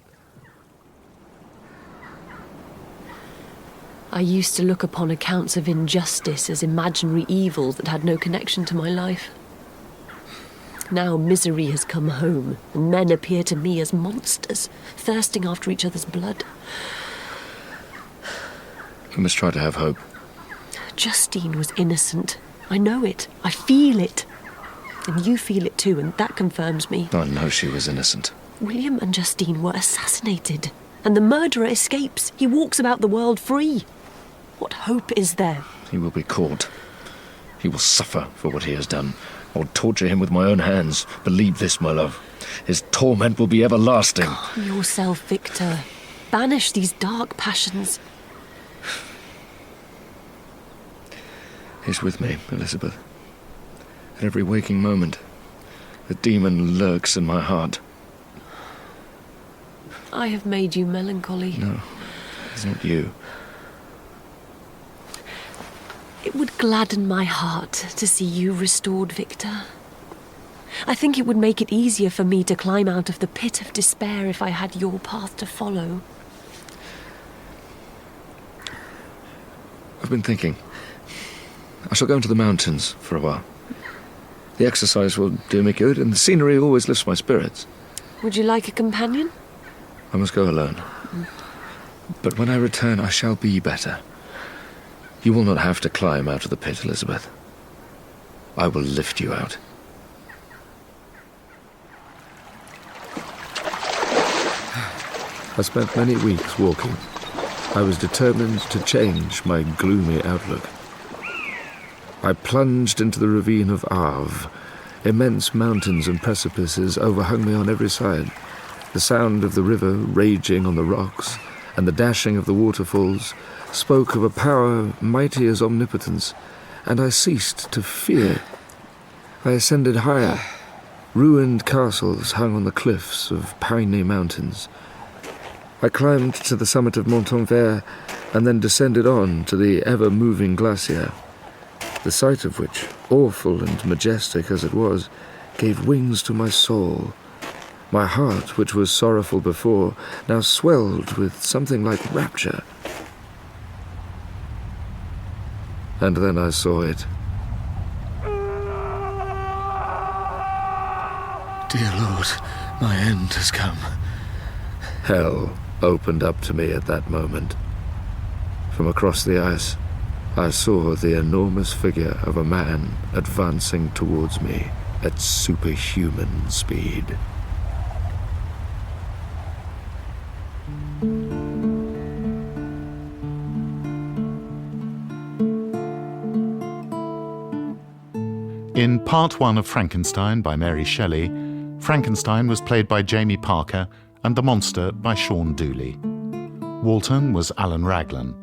I used to look upon accounts of injustice as imaginary evils that had no connection to my life. Now misery has come home, and men appear to me as monsters, thirsting after each other's blood. We must try to have hope. Justine was innocent. I know it. I feel it. And you feel it too, and that confirms me. I know she was innocent. William and Justine were assassinated, and the murderer escapes. He walks about the world free. What hope is there? He will be caught. He will suffer for what he has done. I will torture him with my own hands. Believe this, my love. His torment will be everlasting. Calm yourself, Victor. Banish these dark passions. He's with me, Elizabeth. At every waking moment, the demon lurks in my heart. I have made you melancholy. No, it's not you. It would gladden my heart to see you restored, Victor. I think it would make it easier for me to climb out of the pit of despair if I had your path to follow. I've been thinking. I shall go into the mountains for a while. The exercise will do me good, and the scenery always lifts my spirits. Would you like a companion? I must go alone. But when I return, I shall be better. You will not have to climb out of the pit, Elizabeth. I will lift you out. I spent many weeks walking. I was determined to change my gloomy outlook. I plunged into the ravine of Arve. Immense mountains and precipices overhung me on every side. The sound of the river raging on the rocks and the dashing of the waterfalls spoke of a power mighty as omnipotence, and I ceased to fear. I ascended higher. Ruined castles hung on the cliffs of piney mountains. I climbed to the summit of Montanvert and then descended on to the ever-moving glacier, the sight of which, awful and majestic as it was, gave wings to my soul. My heart, which was sorrowful before, now swelled with something like rapture. And then I saw it. Dear Lord, my end has come. Hell opened up to me at that moment. From across the ice, I saw the enormous figure of a man advancing towards me at superhuman speed. In Part 1 of Frankenstein by Mary Shelley, Frankenstein was played by Jamie Parker and the monster by Shaun Dooley. Walton was Alun Raglan,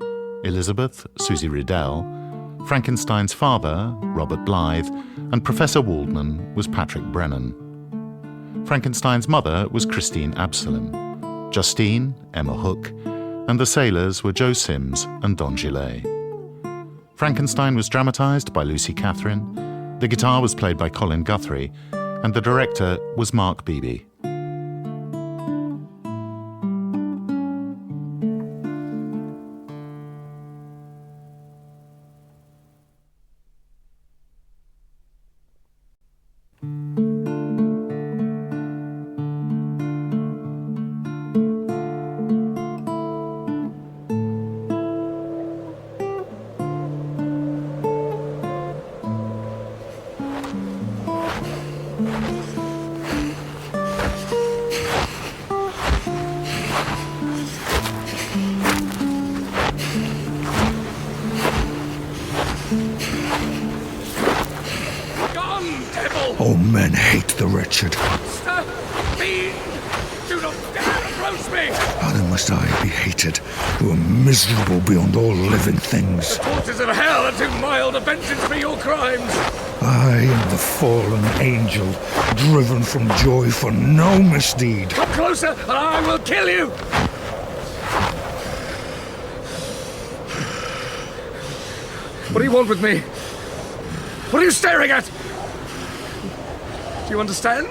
Elizabeth, Susie Riddell, Frankenstein's father, Robert Blythe, and Professor Waldman was Patrick Brennan. Frankenstein's mother was Christine Absalom, Justine, Emma Hook, and the sailors were Joe Sims and Don Gillet. Frankenstein was dramatised by Lucy Catherine, the guitar was played by Colin Guthrie, and the director was Mark Beebe. All men hate the wretched. Monster! Fiend! Do not dare approach me! How then must I be hated, who am miserable beyond all living things? The tortures of hell are too mild a vengeance for your crimes! I am the fallen angel, driven from joy for no misdeed. Come closer, and I will kill you! What do you want with me? What are you staring at? Do you understand?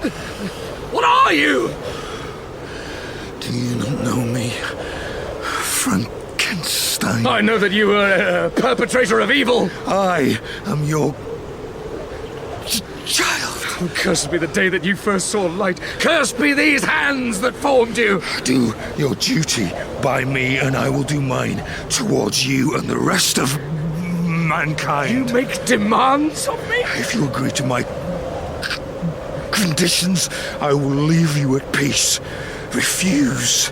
What are you? Do you not know me? Frankenstein. I know that you are a perpetrator of evil. I am your child. Oh, cursed be the day that you first saw light. Cursed be these hands that formed you. Do your duty by me, and I will do mine towards you and the rest of mankind. You make demands of me? If you agree to my conditions, I will leave you at peace. Refuse,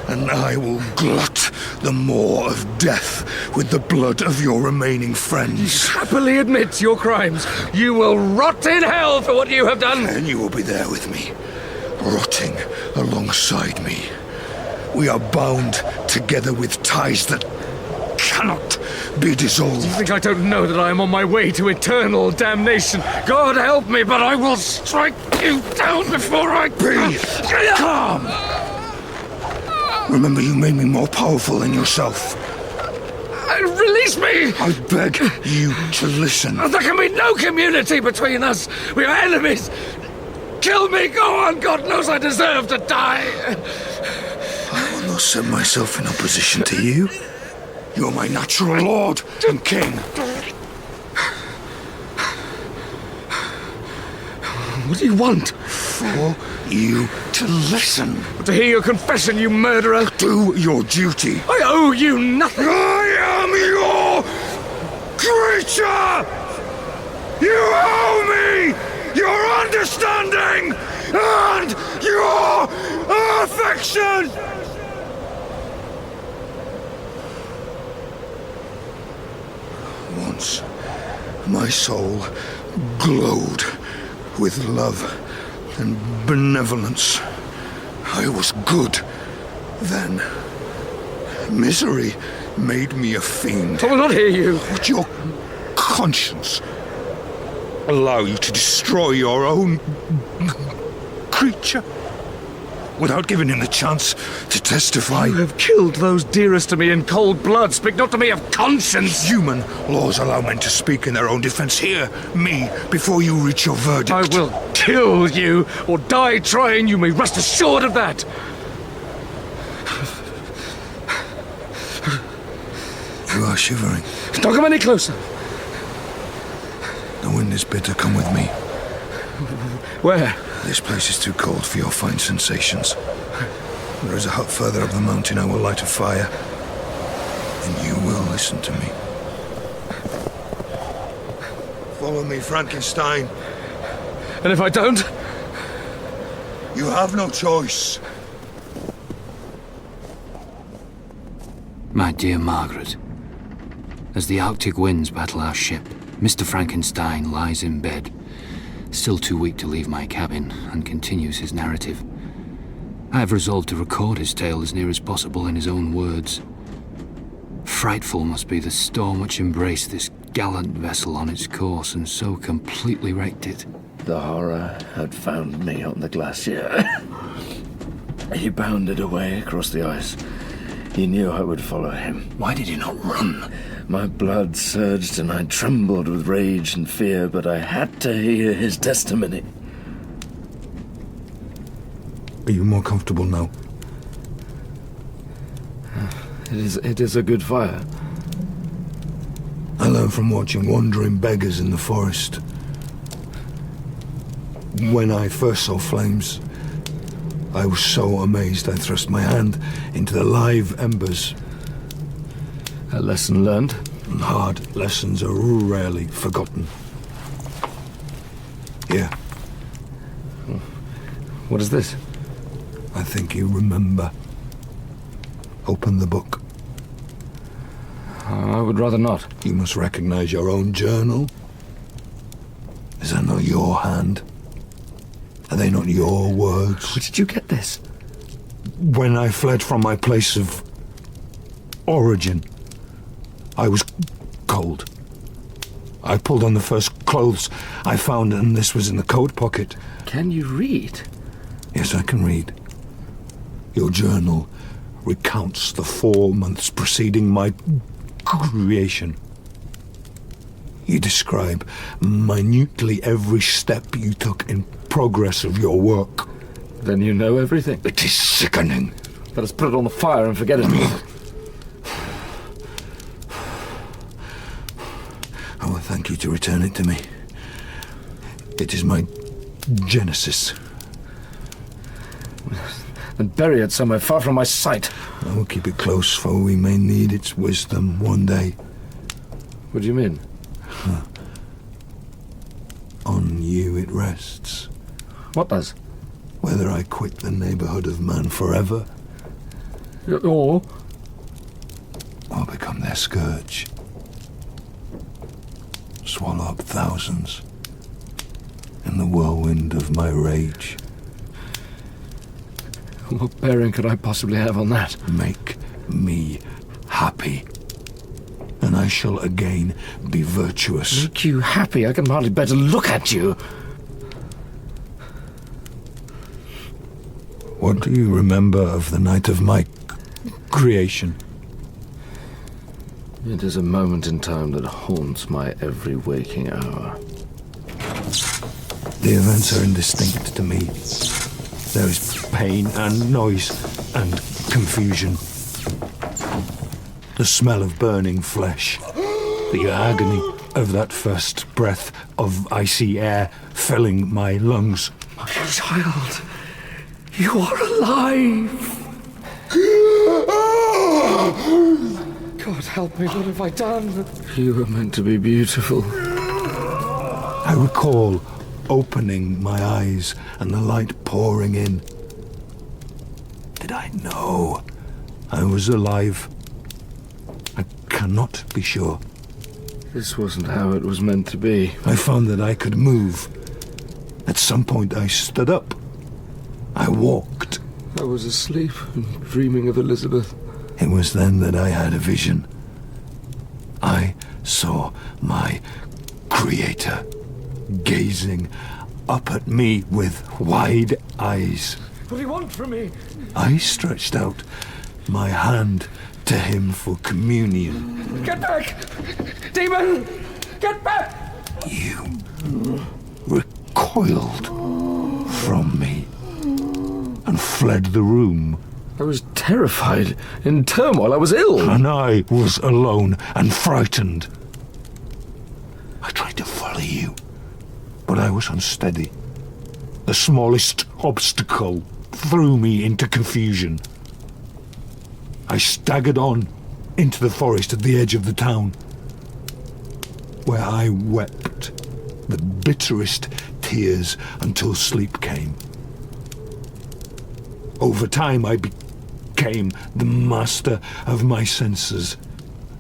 and I will glut the maw of death with the blood of your remaining friends. Happily admit your crimes. You will rot in hell for what you have done. And you will be there with me, rotting alongside me. We are bound together with ties that cannot be dissolved. Do you think I don't know that I am on my way to eternal damnation? God help me, but I will strike you down before I... Be calm! Remember, you made me more powerful than yourself. Release me! I beg you to listen. There can be no community between us. We are enemies. Kill me, go on. God knows I deserve to die. I will not set myself in opposition to you. You're my natural lord and king. What do you want? For you to listen. To hear your confession, you murderer. Do your duty. I owe you nothing. I am your creature! You owe me your understanding and your affection! once, my soul glowed with love and benevolence. I was good then. Misery made me a fiend. I will not hear you. Would your conscience allow you to destroy your own creature without giving him the chance to testify? You have killed those dearest to me in cold blood. Speak not to me of conscience. Human laws allow men to speak in their own defense. Hear me before you reach your verdict. I will kill you or die trying. You may rest assured of that. You are shivering. Don't come any closer. The wind is bitter. Come with me. Where? This place is too cold for your fine sensations. There is a hut further up the mountain. I will light a fire, and you will listen to me. Follow me, Frankenstein. And if I don't? You have no choice. My dear Margaret, as the Arctic winds battle our ship, Mr. Frankenstein lies in bed, still too weak to leave my cabin, and continues his narrative. I have resolved to record his tale as near as possible in his own words. Frightful must be the storm which embraced this gallant vessel on its course and so completely wrecked it. The horror had found me on the glacier. He bounded away across the ice. He knew I would follow him. Why did you not run? My blood surged and I trembled with rage and fear, but I had to hear his testimony. Are you more comfortable now? It is a good fire. I learned from watching wandering beggars in the forest. When I first saw flames, I was so amazed I thrust my hand into the live embers. A lesson learned? Hard lessons are rarely forgotten. Here. What is this? I think you remember. Open the book. I would rather not. You must recognize your own journal. Is that not your hand? Are they not your words? Where did you get this? When I fled from my place of origin, I was cold. I pulled on the first clothes I found, and this was in the coat pocket. Can you read? Yes, I can read. Your journal recounts the 4 months preceding my creation. You describe minutely every step you took in progress of your work. Then you know everything. It is sickening. Let us put it on the fire and forget it. I will thank you to return it to me. It is my genesis. And bury it somewhere far from my sight. I will keep it close, for we may need its wisdom one day. What do you mean? On you it rests. What does? Whether I quit the neighborhood of man forever, or become their scourge. Swallow up thousands in the whirlwind of my rage. What bearing could I possibly have on that? Make me happy, and I shall again be virtuous. Make you happy? I can hardly bear to look at you. What do you remember of the night of my creation? It is a moment in time that haunts my every waking hour. The events are indistinct to me. There is pain and noise and confusion. The smell of burning flesh. The agony of that first breath of icy air filling my lungs. My child, you are alive! God help me, what have I done? You were meant to be beautiful. I recall opening my eyes and the light pouring in. Did I know I was alive? I cannot be sure. This wasn't how it was meant to be. I found that I could move. At some point I stood up. I walked. I was asleep and dreaming of Elizabeth. It was then that I had a vision. I saw my creator gazing up at me with wide eyes. What do you want from me? I stretched out my hand to him for communion. Get back! Demon! Get back! You recoiled from me and fled the room. I was terrified, in turmoil, I was ill. And I was alone and frightened. I tried to follow you, but I was unsteady. The smallest obstacle threw me into confusion. I staggered on into the forest at the edge of the town, where I wept the bitterest tears until sleep came. Over time, I became the master of my senses.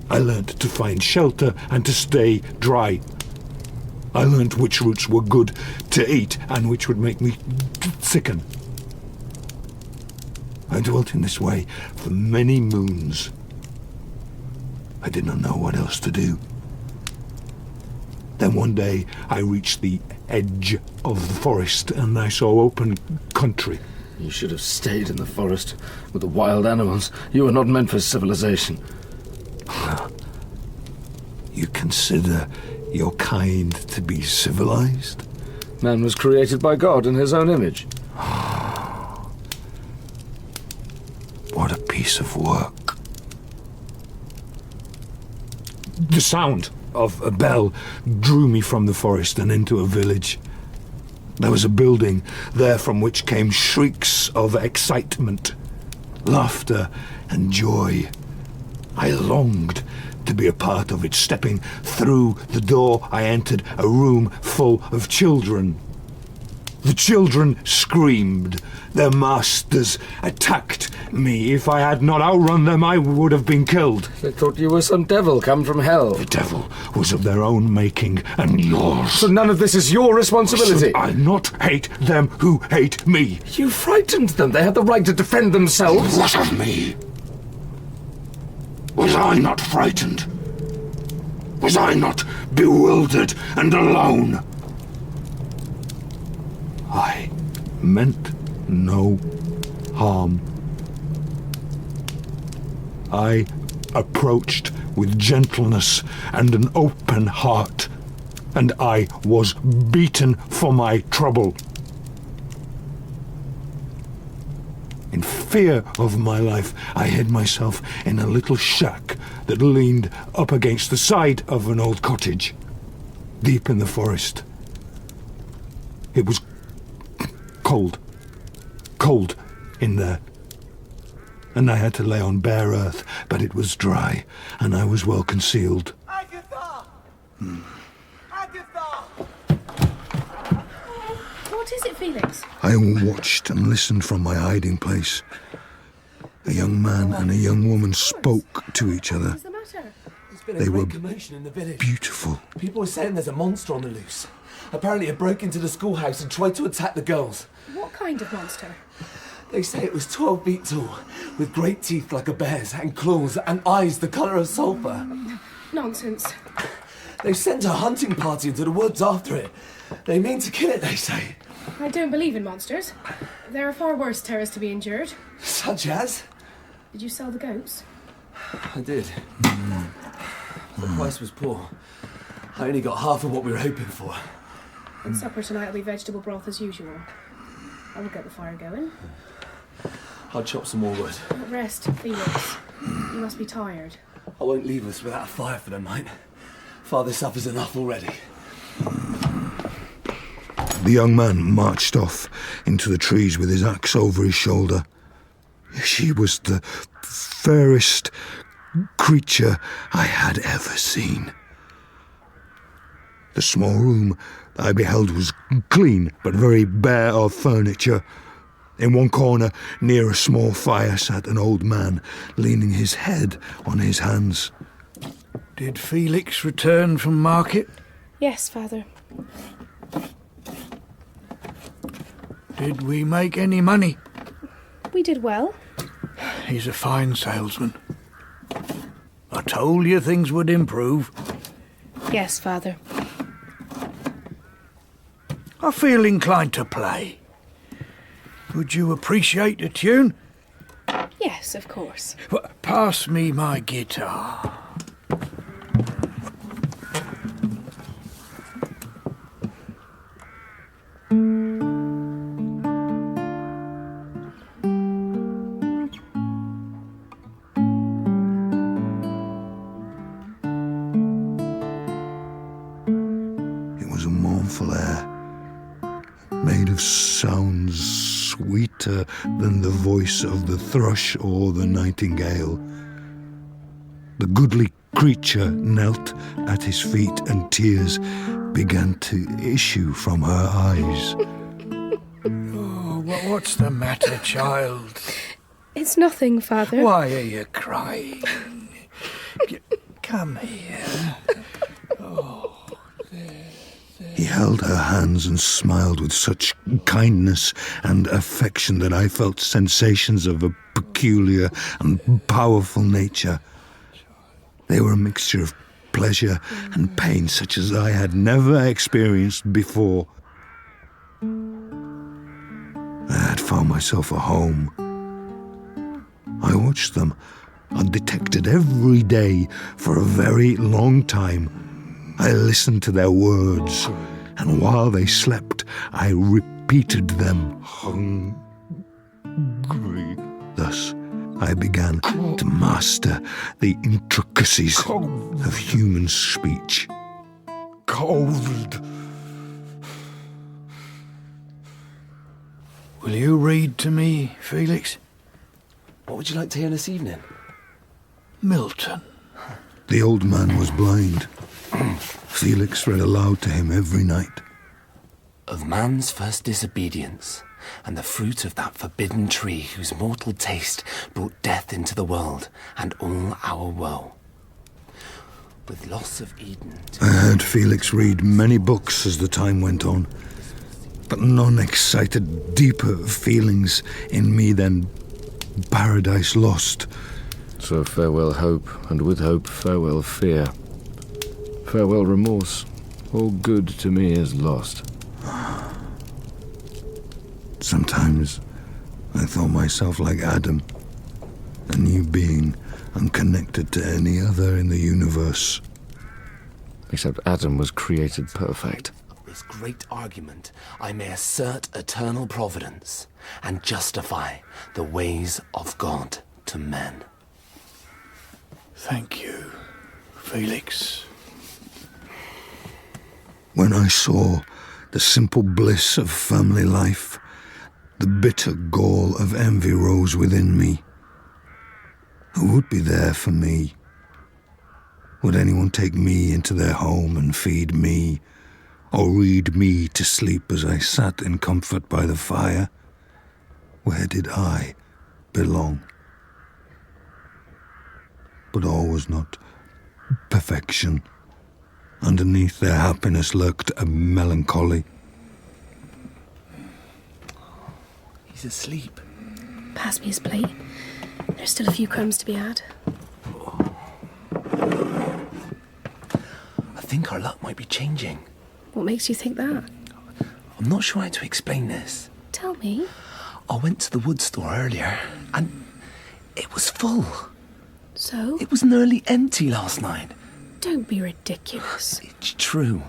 I learnt to find shelter and to stay dry. I learnt which roots were good to eat and which would make me sicken. I dwelt in this way for many moons. I did not know what else to do. Then one day I reached the edge of the forest and I saw open country. You should have stayed in the forest with the wild animals. You were not meant for civilization. You consider your kind to be civilized? Man was created by God in his own image. What a piece of work. The sound of a bell drew me from the forest and into a village. There was a building there from which came shrieks of excitement, laughter and joy. I longed to be a part of it. Stepping through the door, I entered a room full of children. The children screamed. Their masters attacked me. If I had not outrun them, I would have been killed. They thought you were some devil come from hell. The devil was of their own making and yours. So none of this is your responsibility. Should I not hate them who hate me? You frightened them. They had the right to defend themselves. What of me? Was I not frightened? Was I not bewildered and alone? I meant no harm. I approached with gentleness and an open heart, and I was beaten for my trouble. In fear of my life, I hid myself in a little shack that leaned up against the side of an old cottage, deep in the forest. It was cold in there, and I had to lay on bare earth, but it was dry, and I was well concealed. Agatha! Agatha! What is it, Felix? I watched and listened from my hiding place. A young man and a young woman spoke to each other. What's the matter? There's been a They great were commotion in the village. beautiful. People are saying there's a monster on the loose. Apparently it broke into the schoolhouse and tried to attack the girls. What kind of monster? They say it was 12 feet tall, with great teeth like a bear's, and claws, and eyes the colour of sulphur. Nonsense. They've sent a hunting party into the woods after it. They mean to kill it, they say. I don't believe in monsters. There are far worse terrors to be endured. Such as? Did you sell the goats? I did. The price was poor. I only got half of what we were hoping for. And supper tonight will be vegetable broth as usual. I will get the fire going. I'll chop some more wood. Rest, Felix. You must be tired. I won't leave us without a fire for the night. Father suffers enough already. The young man marched off into the trees with his axe over his shoulder. She was the fairest creature I had ever seen. The small room I beheld was clean, but very bare of furniture. In one corner, near a small fire, sat an old man, leaning his head on his hands. Did Felix return from market? Yes, Father. Did we make any money? We did well. He's a fine salesman. I told you things would improve. Yes, Father. I feel inclined to play. Would you appreciate a tune? Yes, of course. Well, pass me my guitar. It was a mournful air, made of sounds sweeter than the voice of the thrush or the nightingale. The goodly creature knelt at his feet, and tears began to issue from her eyes. Oh, what's the matter, child? It's nothing, Father. Why are you crying? Come here. He held her hands and smiled with such kindness and affection that I felt sensations of a peculiar and powerful nature. They were a mixture of pleasure and pain such as I had never experienced before. I had found myself a home. I watched them, undetected every day for a very long time. I listened to their words, and while they slept, I repeated them. Hungry. Thus, I began to master the intricacies of human speech. Cold. Will you read to me, Felix? What would you like to hear this evening? Milton. The old man was blind. Felix read aloud to him every night. Of man's first disobedience, and the fruit of that forbidden tree whose mortal taste brought death into the world, and all our woe. With loss of Eden... I heard Felix read many books as the time went on, but none excited deeper feelings in me than Paradise Lost. So farewell hope, and with hope farewell fear. Farewell remorse. All good to me is lost. Sometimes I thought myself like Adam, a new being unconnected to any other in the universe. Except Adam was created perfect. This great argument, I may assert eternal providence and justify the ways of God to men. Thank you, Felix. When I saw the simple bliss of family life, the bitter gall of envy rose within me. Who would be there for me? Would anyone take me into their home and feed me, or read me to sleep as I sat in comfort by the fire? Where did I belong? But all was not perfection. Underneath their happiness lurked a melancholy. He's asleep. Pass me his plate. There's still a few crumbs to be had. I think our luck might be changing. What makes you think that? I'm not sure how to explain this. Tell me. I went to the wood store earlier, and it was full. So? It was nearly empty last night. Don't be ridiculous. It's true.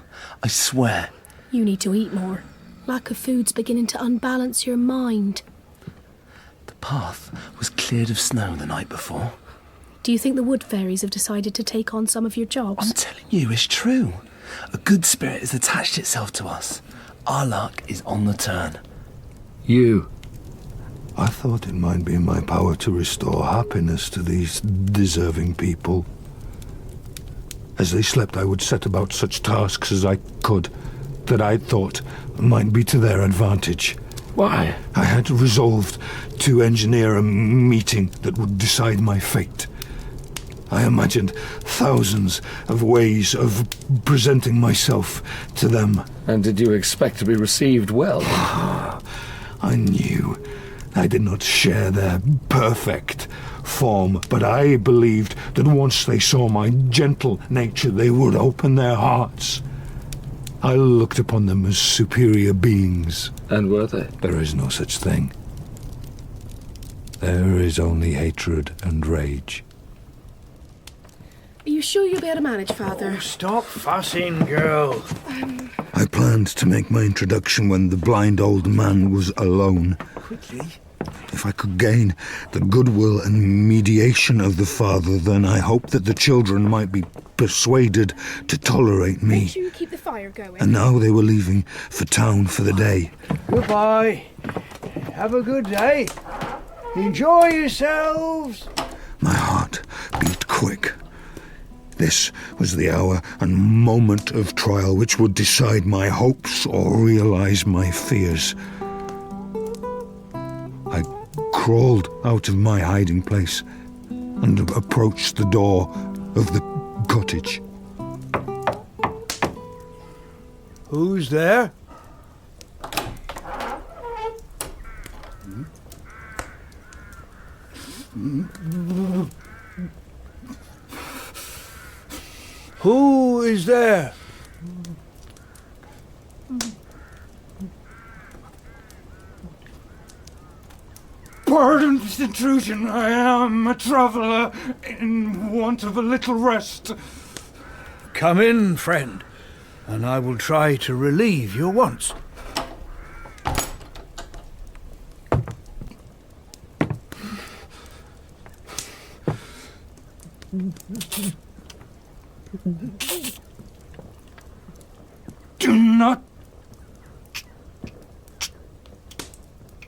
I swear. You need to eat more. Lack of food's beginning to unbalance your mind. The path was cleared of snow the night before. Do you think the wood fairies have decided to take on some of your jobs? I'm telling you, it's true. A good spirit has attached itself to us. Our luck is on the turn. You. I thought it might be in my power to restore happiness to these deserving people. As they slept, I would set about such tasks as I could, that I thought might be to their advantage. Why? I had resolved to engineer a meeting that would decide my fate. I imagined thousands of ways of presenting myself to them. And did you expect to be received well? I knew I did not share their perfect form, but I believed that once they saw my gentle nature, they would open their hearts. I looked upon them as superior beings. And were they? There is no such thing. There is only hatred and rage. Are you sure you'll be able to manage, Father? Oh, stop fussing, girl. I planned to make my introduction when the blind old man was alone. Quickly. If I could gain the goodwill and mediation of the father, then I hoped that the children might be persuaded to tolerate me. Make sure you keep the fire going. And now they were leaving for town for the day. Goodbye. Have a good day. Enjoy yourselves. My heart beat quick. This was the hour and moment of trial which would decide my hopes or realize my fears. I crawled out of my hiding place and approached the door of the cottage. Who's there? Who is there? Pardon this intrusion. I am a traveller in want of a little rest. Come in, friend, and I will try to relieve your wants. Do not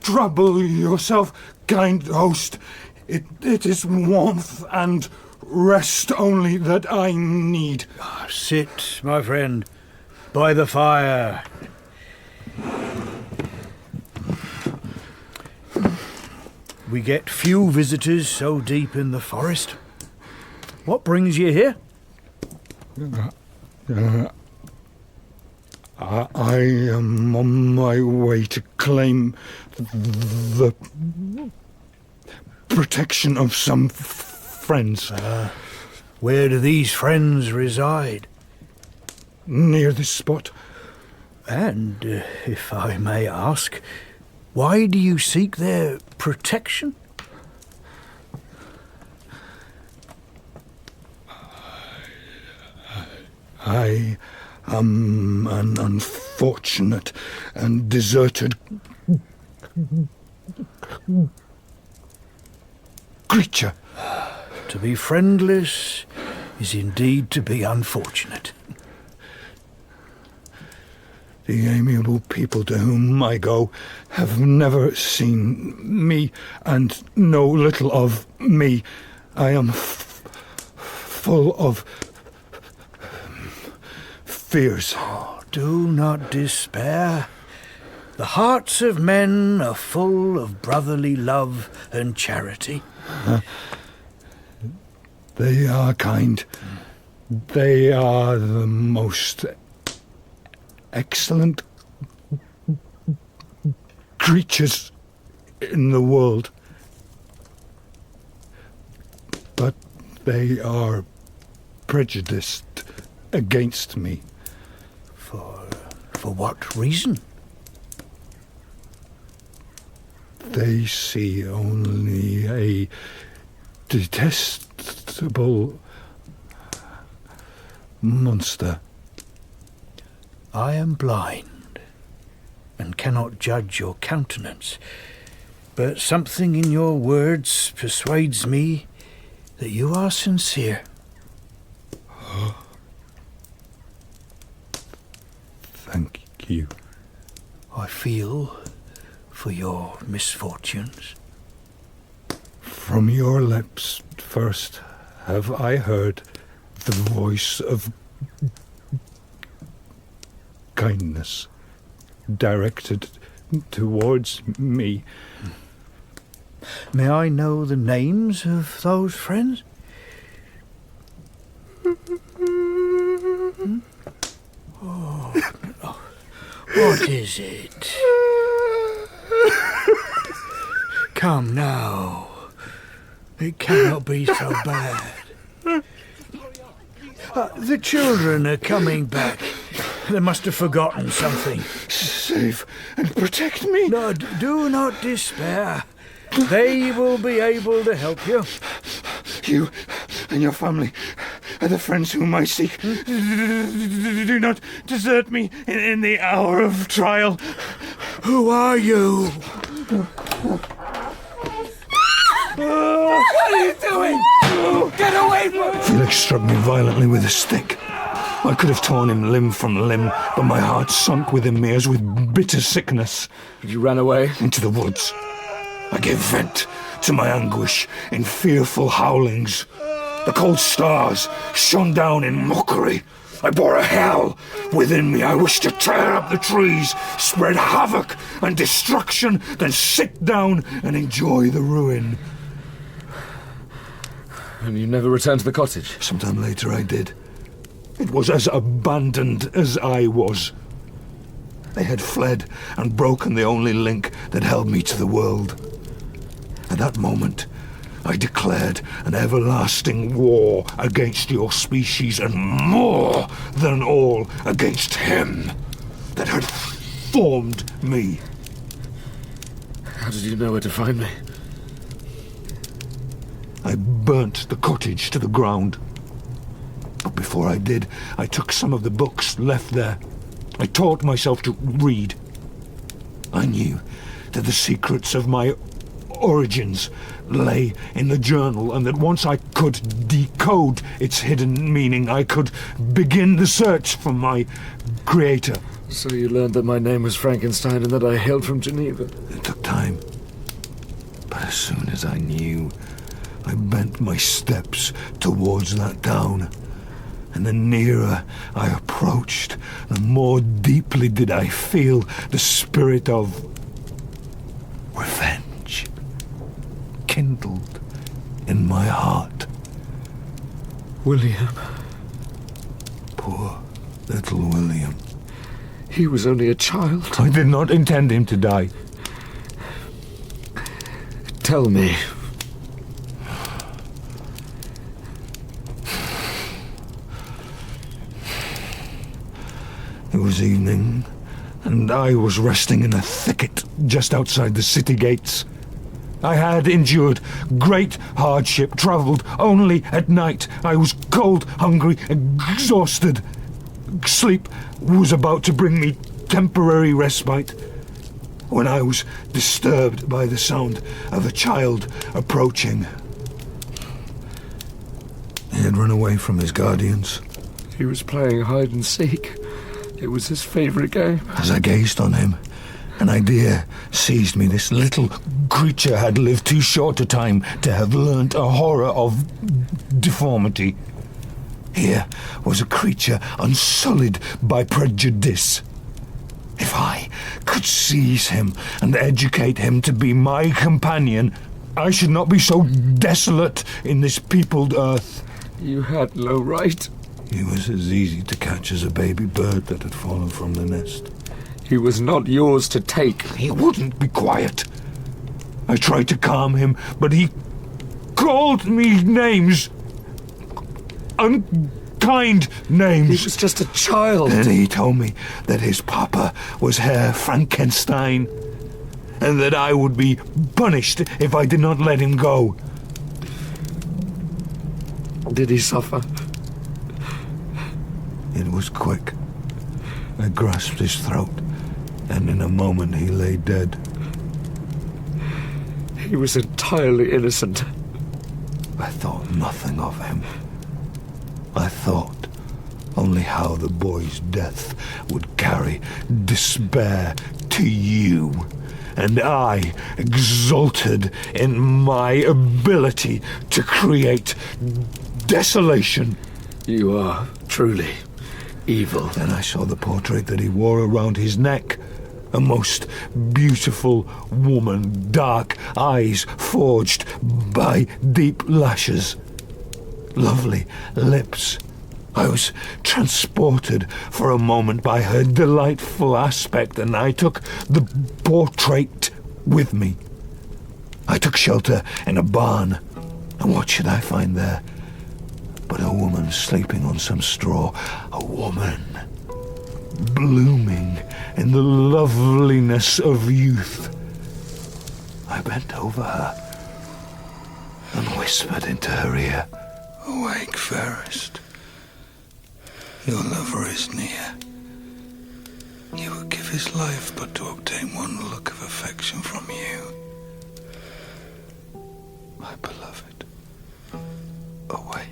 trouble yourself, kind host. It is warmth and rest only that I need. Sit, my friend, by the fire. We get few visitors so deep in the forest. What brings you here? I am on my way to claim the protection of some friends. Where do these friends reside? Near this spot. And, if I may ask, why do you seek their protection? I am an unfortunate and deserted creature. To be friendless is indeed to be unfortunate. The amiable people to whom I go have never seen me and know little of me. I am full of fears. Oh, do not despair. The hearts of men are full of brotherly love and charity. They are kind. They are the most excellent creatures in the world. But they are prejudiced against me. For what reason? They see only a detestable monster. I am blind and cannot judge your countenance, but something in your words persuades me that you are sincere. Thank you. I feel for your misfortunes. From your lips first have I heard the voice of kindness directed towards me. May I know the names of those friends? What is it? Come now. It cannot be so bad. The children are coming back. They must have forgotten something. Save and protect me. No, do not despair. They will be able to help you. You and your family are the friends whom I seek. Do not desert me in the hour of trial. Who are you? What are you doing? Get away from me! Felix struck me violently with a stick. I could have torn him limb from limb, but my heart sunk within me as with bitter sickness. You ran away? Into the woods. I gave vent to my anguish in fearful howlings. The cold stars shone down in mockery. I bore a hell within me. I wished to tear up the trees, spread havoc and destruction, then sit down and enjoy the ruin. And you never returned to the cottage? Sometime later I did. It was as abandoned as I was. They had fled and broken the only link that held me to the world. At that moment, I declared an everlasting war against your species, and more than all against him that had formed me. How did you know where to find me? I burnt the cottage to the ground. But before I did, I took some of the books left there. I taught myself to read. I knew that the secrets of my origins lay in the journal, and that once I could decode its hidden meaning, I could begin the search for my creator. So you learned that my name was Frankenstein and that I hailed from Geneva? It took time. But as soon as I knew, I bent my steps towards that town. And the nearer I approached, the more deeply did I feel the spirit of revenge kindled in my heart. William. Poor little William. He was only a child. I did not intend him to die. Tell me. It was evening, and I was resting in a thicket just outside the city gates. I had endured great hardship, travelled only at night. I was cold, hungry, exhausted. Sleep was about to bring me temporary respite when I was disturbed by the sound of a child approaching. He had run away from his guardians. He was playing hide and seek. It was his favourite game. As I gazed on him, an idea seized me. This little creature had lived too short a time to have learnt a horror of deformity. Here was a creature unsullied by prejudice. If I could seize him and educate him to be my companion, I should not be so desolate in this peopled earth. You had no right. He was as easy to catch as a baby bird that had fallen from the nest. He was not yours to take. He wouldn't be quiet. I tried to calm him, but he called me names. Unkind names. He was just a child. Then he told me that his papa was Herr Frankenstein, and that I would be punished if I did not let him go. Did he suffer? It was quick. I grasped his throat, and in a moment he lay dead. He was entirely innocent. I thought nothing of him. I thought only how the boy's death would carry despair to you, and I exulted in my ability to create desolation. You are truly evil. Then I saw the portrait that he wore around his neck. A most beautiful woman, dark eyes forged by deep lashes, lovely lips, I was transported for a moment by her delightful aspect, and I took the portrait with me. I took shelter in a barn, and what should I find there but a woman sleeping on some straw, a woman blooming in the loveliness of youth. I bent over her and whispered into her ear, "Awake, fairest. Your lover is near. He would give his life but to obtain one look of affection from you. My beloved, awake."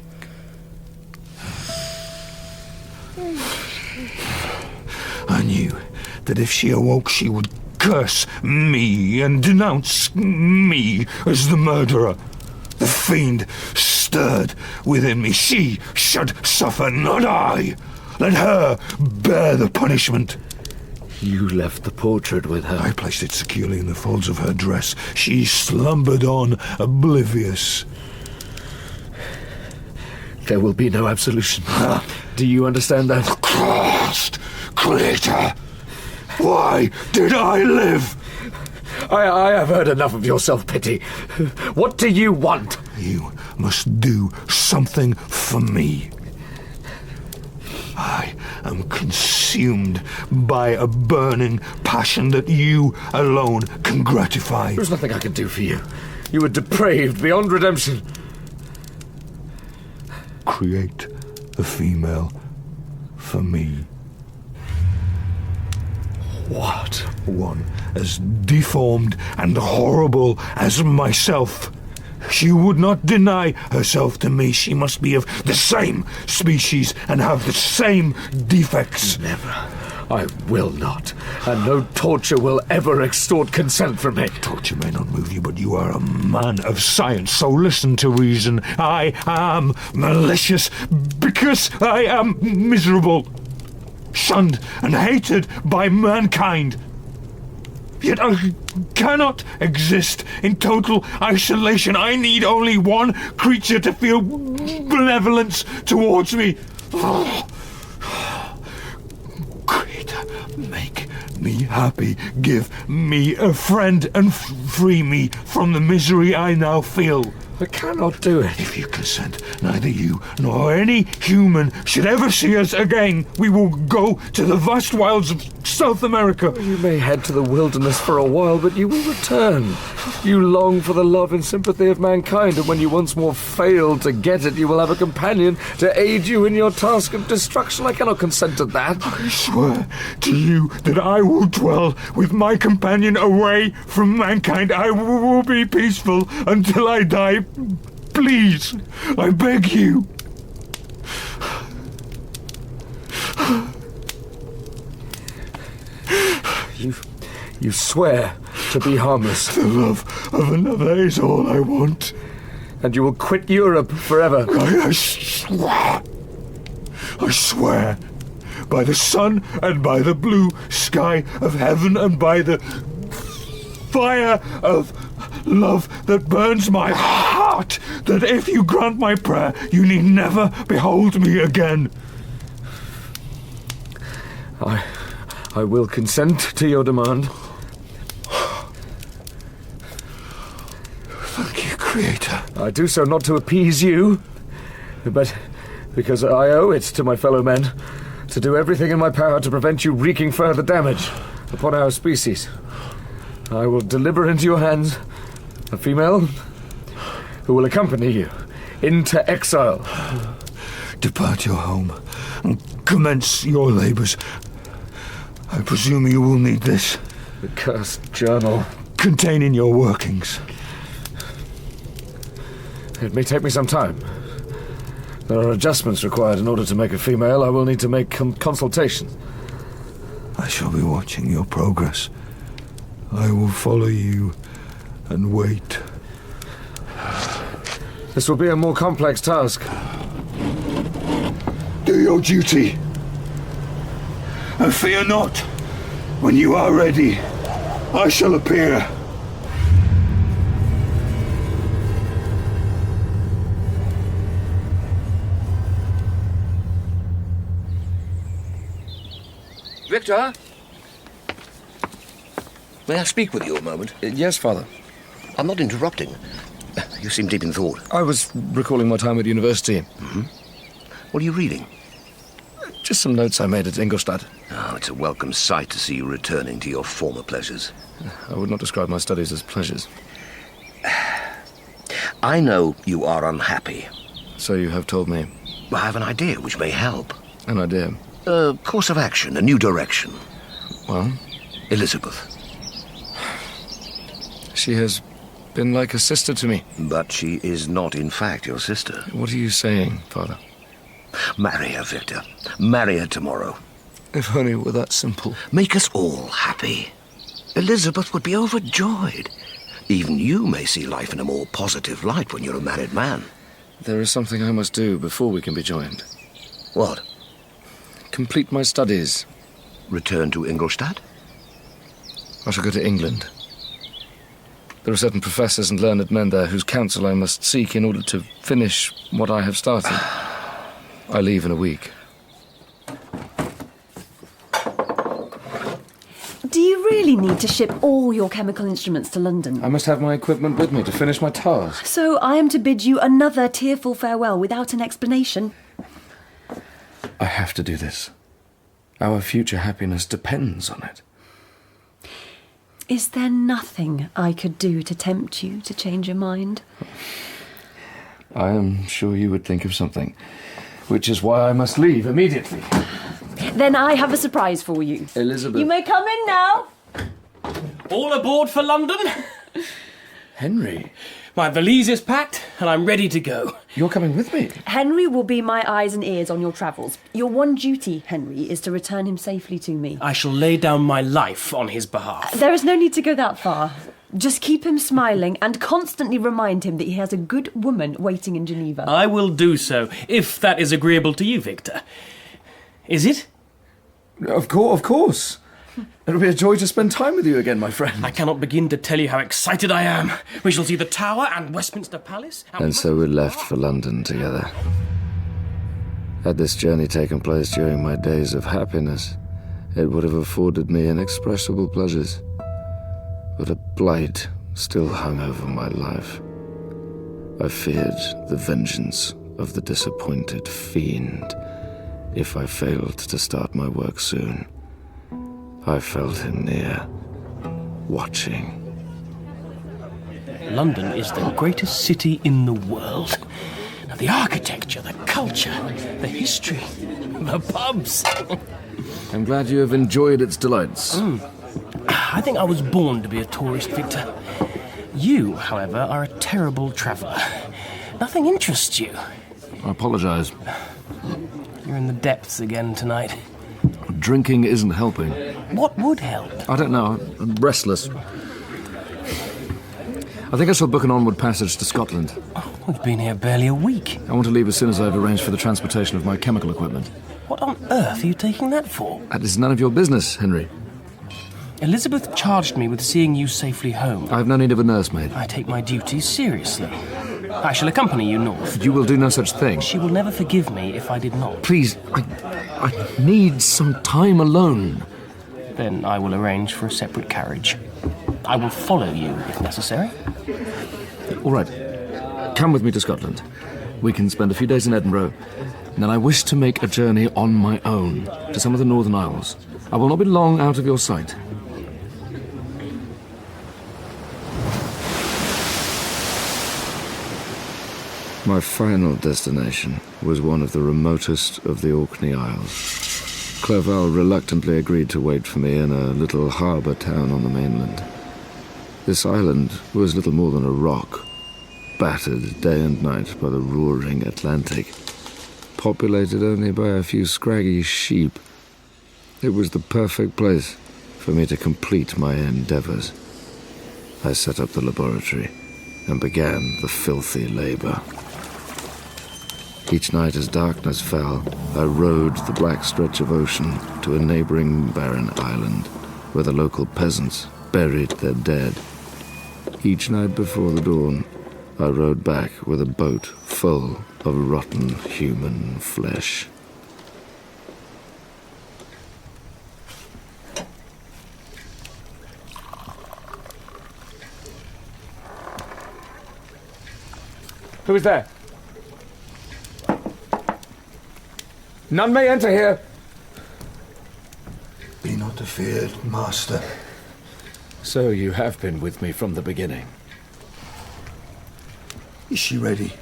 I knew that if she awoke, she would curse me and denounce me as the murderer. The fiend stirred within me. She should suffer, not I. Let her bear the punishment. You left the portrait with her? I placed it securely in the folds of her dress. She slumbered on, oblivious. There will be no absolution. Do you understand that? Christ, Creator! Why did I live? I have heard enough of your self-pity. What do you want? You must do something for me. I am consumed by a burning passion that you alone can gratify. There's nothing I can do for you. You are depraved beyond redemption. Create a female for me. What? One as deformed and horrible as myself. She would not deny herself to me. She must be of the same species and have the same defects. Never. I will not. And no torture will ever extort consent from me. Torture may not move you, but you are a man of science, so listen to reason. I am malicious because I am miserable, shunned and hated by mankind. Yet I cannot exist in total isolation. I need only one creature to feel benevolence towards me. Creator, make me happy. Give me a friend and free me from the misery I now feel. I cannot do it. If you consent, neither you nor any human should ever see us again. We will go to the vast wilds of South America. You may head to the wilderness for a while, but you will return. You long for the love and sympathy of mankind, and when you once more fail to get it, you will have a companion to aid you in your task of destruction. I cannot consent to that. I swear to you that I will dwell with my companion away from mankind. I will be peaceful until I die. Please, I beg you. You swear to be harmless. The love of another is all I want. And you will quit Europe forever. I swear by the sun and by the blue sky of heaven and by the fire of love that burns my heart, that if you grant my prayer, you need never behold me again. I will consent to your demand. Thank you, Creator. I do so not to appease you, but because I owe it to my fellow men to do everything in my power to prevent you wreaking further damage upon our species. I will deliver into your hands a female who will accompany you into exile. Depart your home and commence your labours. I presume you will need this. The cursed journal. Containing your workings. It may take me some time. There are adjustments required in order to make a female. I will need to make consultations. I shall be watching your progress. I will follow you and wait. This will be a more complex task. Do your duty. And fear not. When you are ready, I shall appear. Victor? May I speak with you a moment? Yes, Father. I'm not interrupting. You seem deep in thought. I was recalling my time at university. Mm-hmm. What are you reading? Just some notes I made at Ingolstadt. Oh, it's a welcome sight to see you returning to your former pleasures. I would not describe my studies as pleasures. I know you are unhappy. So you have told me. I have an idea which may help. An idea? A course of action, a new direction. Well? Elizabeth. She has been like a sister to me. But she is not, in fact, your sister. What are you saying, Father? Marry her, Victor. Marry her tomorrow. If only it were that simple. Make us all happy. Elizabeth would be overjoyed. Even you may see life in a more positive light when you're a married man. There is something I must do before we can be joined. What? Complete my studies. Return to Ingolstadt? I shall go to England. There are certain professors and learned men there whose counsel I must seek in order to finish what I have started. I leave in a week. Do you really need to ship all your chemical instruments to London? I must have my equipment with me to finish my task. So I am to bid you another tearful farewell without an explanation? I have to do this. Our future happiness depends on it. Is there nothing I could do to tempt you to change your mind? I am sure you would think of something, which is why I must leave immediately. Then I have a surprise for you. Elizabeth. You may come in now. All aboard for London? Henry. My valise is packed and I'm ready to go. You're coming with me? Henry will be my eyes and ears on your travels. Your one duty, Henry, is to return him safely to me. I shall lay down my life on his behalf. There is no need to go that far. Just keep him smiling and constantly remind him that he has a good woman waiting in Geneva. I will do so, if that is agreeable to you, Victor. Is it? Of course. It'll be a joy to spend time with you again, my friend. I cannot begin to tell you how excited I am. We shall see the Tower and Westminster Palace. And so we left for London together. Had this journey taken place during my days of happiness, it would have afforded me inexpressible pleasures. But a blight still hung over my life. I feared the vengeance of the disappointed fiend if I failed to start my work soon. I felt him near, watching. London is the greatest city in the world. Now, the architecture, the culture, the history, the pubs. I'm glad you have enjoyed its delights. I think I was born to be a tourist, Victor. You, however, are a terrible traveller. Nothing interests you. I apologise. You're in the depths again tonight. Drinking isn't helping. What would help? I don't know. I'm restless. I think I shall book an onward passage to Scotland. Oh, we've been here barely a week. I want to leave as soon as I've arranged for the transportation of my chemical equipment. What on earth are you taking that for? That is none of your business, Henry. Elizabeth charged me with seeing you safely home. I have no need of a nursemaid. I take my duties seriously. I shall accompany you north. You will do no such thing. She will never forgive me if I did not. Please, I need some time alone. Then I will arrange for a separate carriage. I will follow you if necessary. All right. Come with me to Scotland. We can spend a few days in Edinburgh. And then I wish to make a journey on my own to some of the Northern Isles. I will not be long out of your sight. My final destination was one of the remotest of the Orkney Isles. Clerval reluctantly agreed to wait for me in a little harbour town on the mainland. This island was little more than a rock, battered day and night by the roaring Atlantic, populated only by a few scraggy sheep. It was the perfect place for me to complete my endeavours. I set up the laboratory and began the filthy labour. Each night as darkness fell, I rowed the black stretch of ocean to a neighbouring barren island where the local peasants buried their dead. Each night before the dawn, I rowed back with a boat full of rotten human flesh. Who is there? None may enter here. Be not afeard, master. So you have been with me from the beginning. Is she ready?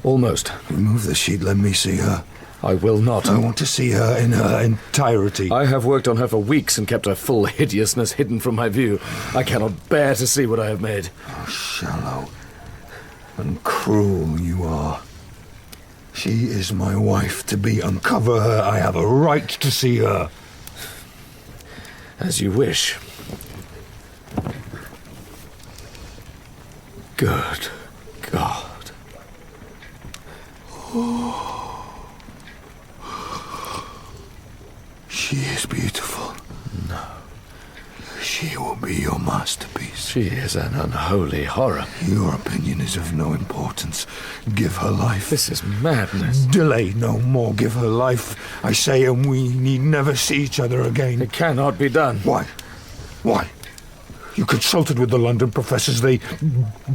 Almost. Remove the sheet, let me see her. I will not. I want to see her in her entirety. I have worked on her for weeks and kept her full hideousness hidden from my view. I cannot bear to see what I have made. How shallow and cruel you are. She is my wife-to-be. Uncover her. I have a right to see her. As you wish. Good God. She is beautiful. No. She will be your masterpiece. She is an unholy horror. Your opinion is of no importance. Give her life. This is madness. Delay no more. Give her life, I say, and we need never see each other again. It cannot be done. Why? Why? You consulted with the London professors. They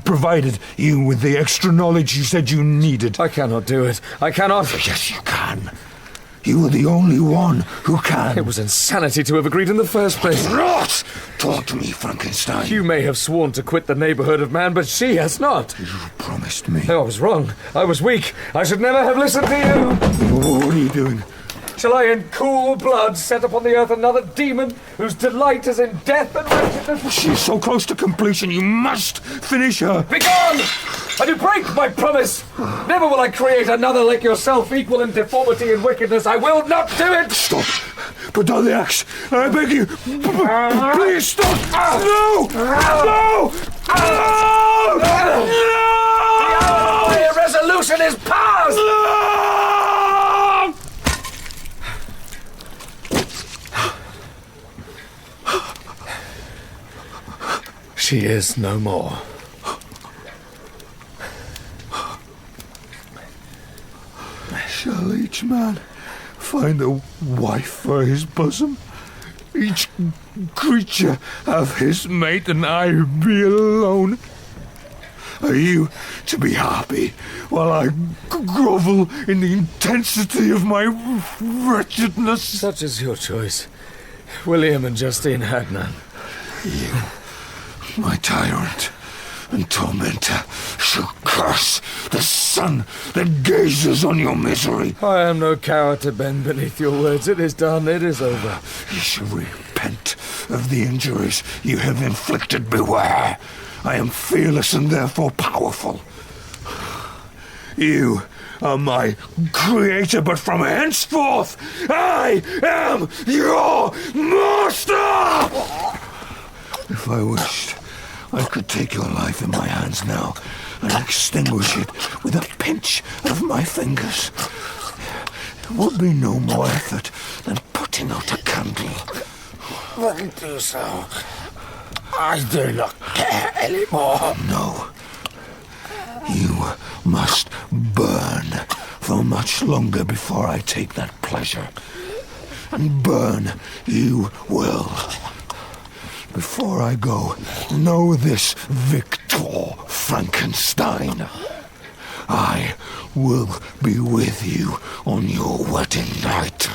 provided you with the extra knowledge you said you needed. I cannot do it. I cannot. Yes, you can. You are the only one who can. It was insanity to have agreed in the first place. Rot! Talk to me, Frankenstein. You may have sworn to quit the neighbourhood of man, but she has not. You promised me. No, I was wrong. I was weak. I should never have listened to you. What are you doing? Shall I in cool blood set upon the earth another demon whose delight is in death and wretchedness? She is so close to completion, you must finish her. Begone! And you break my promise! Never will I create another like yourself, equal in deformity and wickedness. I will not do it! Stop! Put down the axe! I beg you! Please stop! No! No! No! The hour of my irresolution is past! She is no more. Shall each man find a wife for his bosom? Each creature have his mate, and I be alone? Are you to be happy while I grovel in the intensity of my wretchedness? Such is your choice. William and Justine had none. You, my tyrant and tormentor, shall curse the sun that gazes on your misery. I am no coward to bend beneath your words. It is done. It is over. You shall repent of the injuries you have inflicted. Beware. I am fearless and therefore powerful. You are my creator, but from henceforth I am your master! If I wished, I could take your life in my hands now and extinguish it with a pinch of my fingers. It would be no more effort than putting out a candle. Then do so. I do not care anymore. No. You must burn for much longer before I take that pleasure. And burn you will. Before I go, know this, Victor Frankenstein. I will be with you on your wedding night.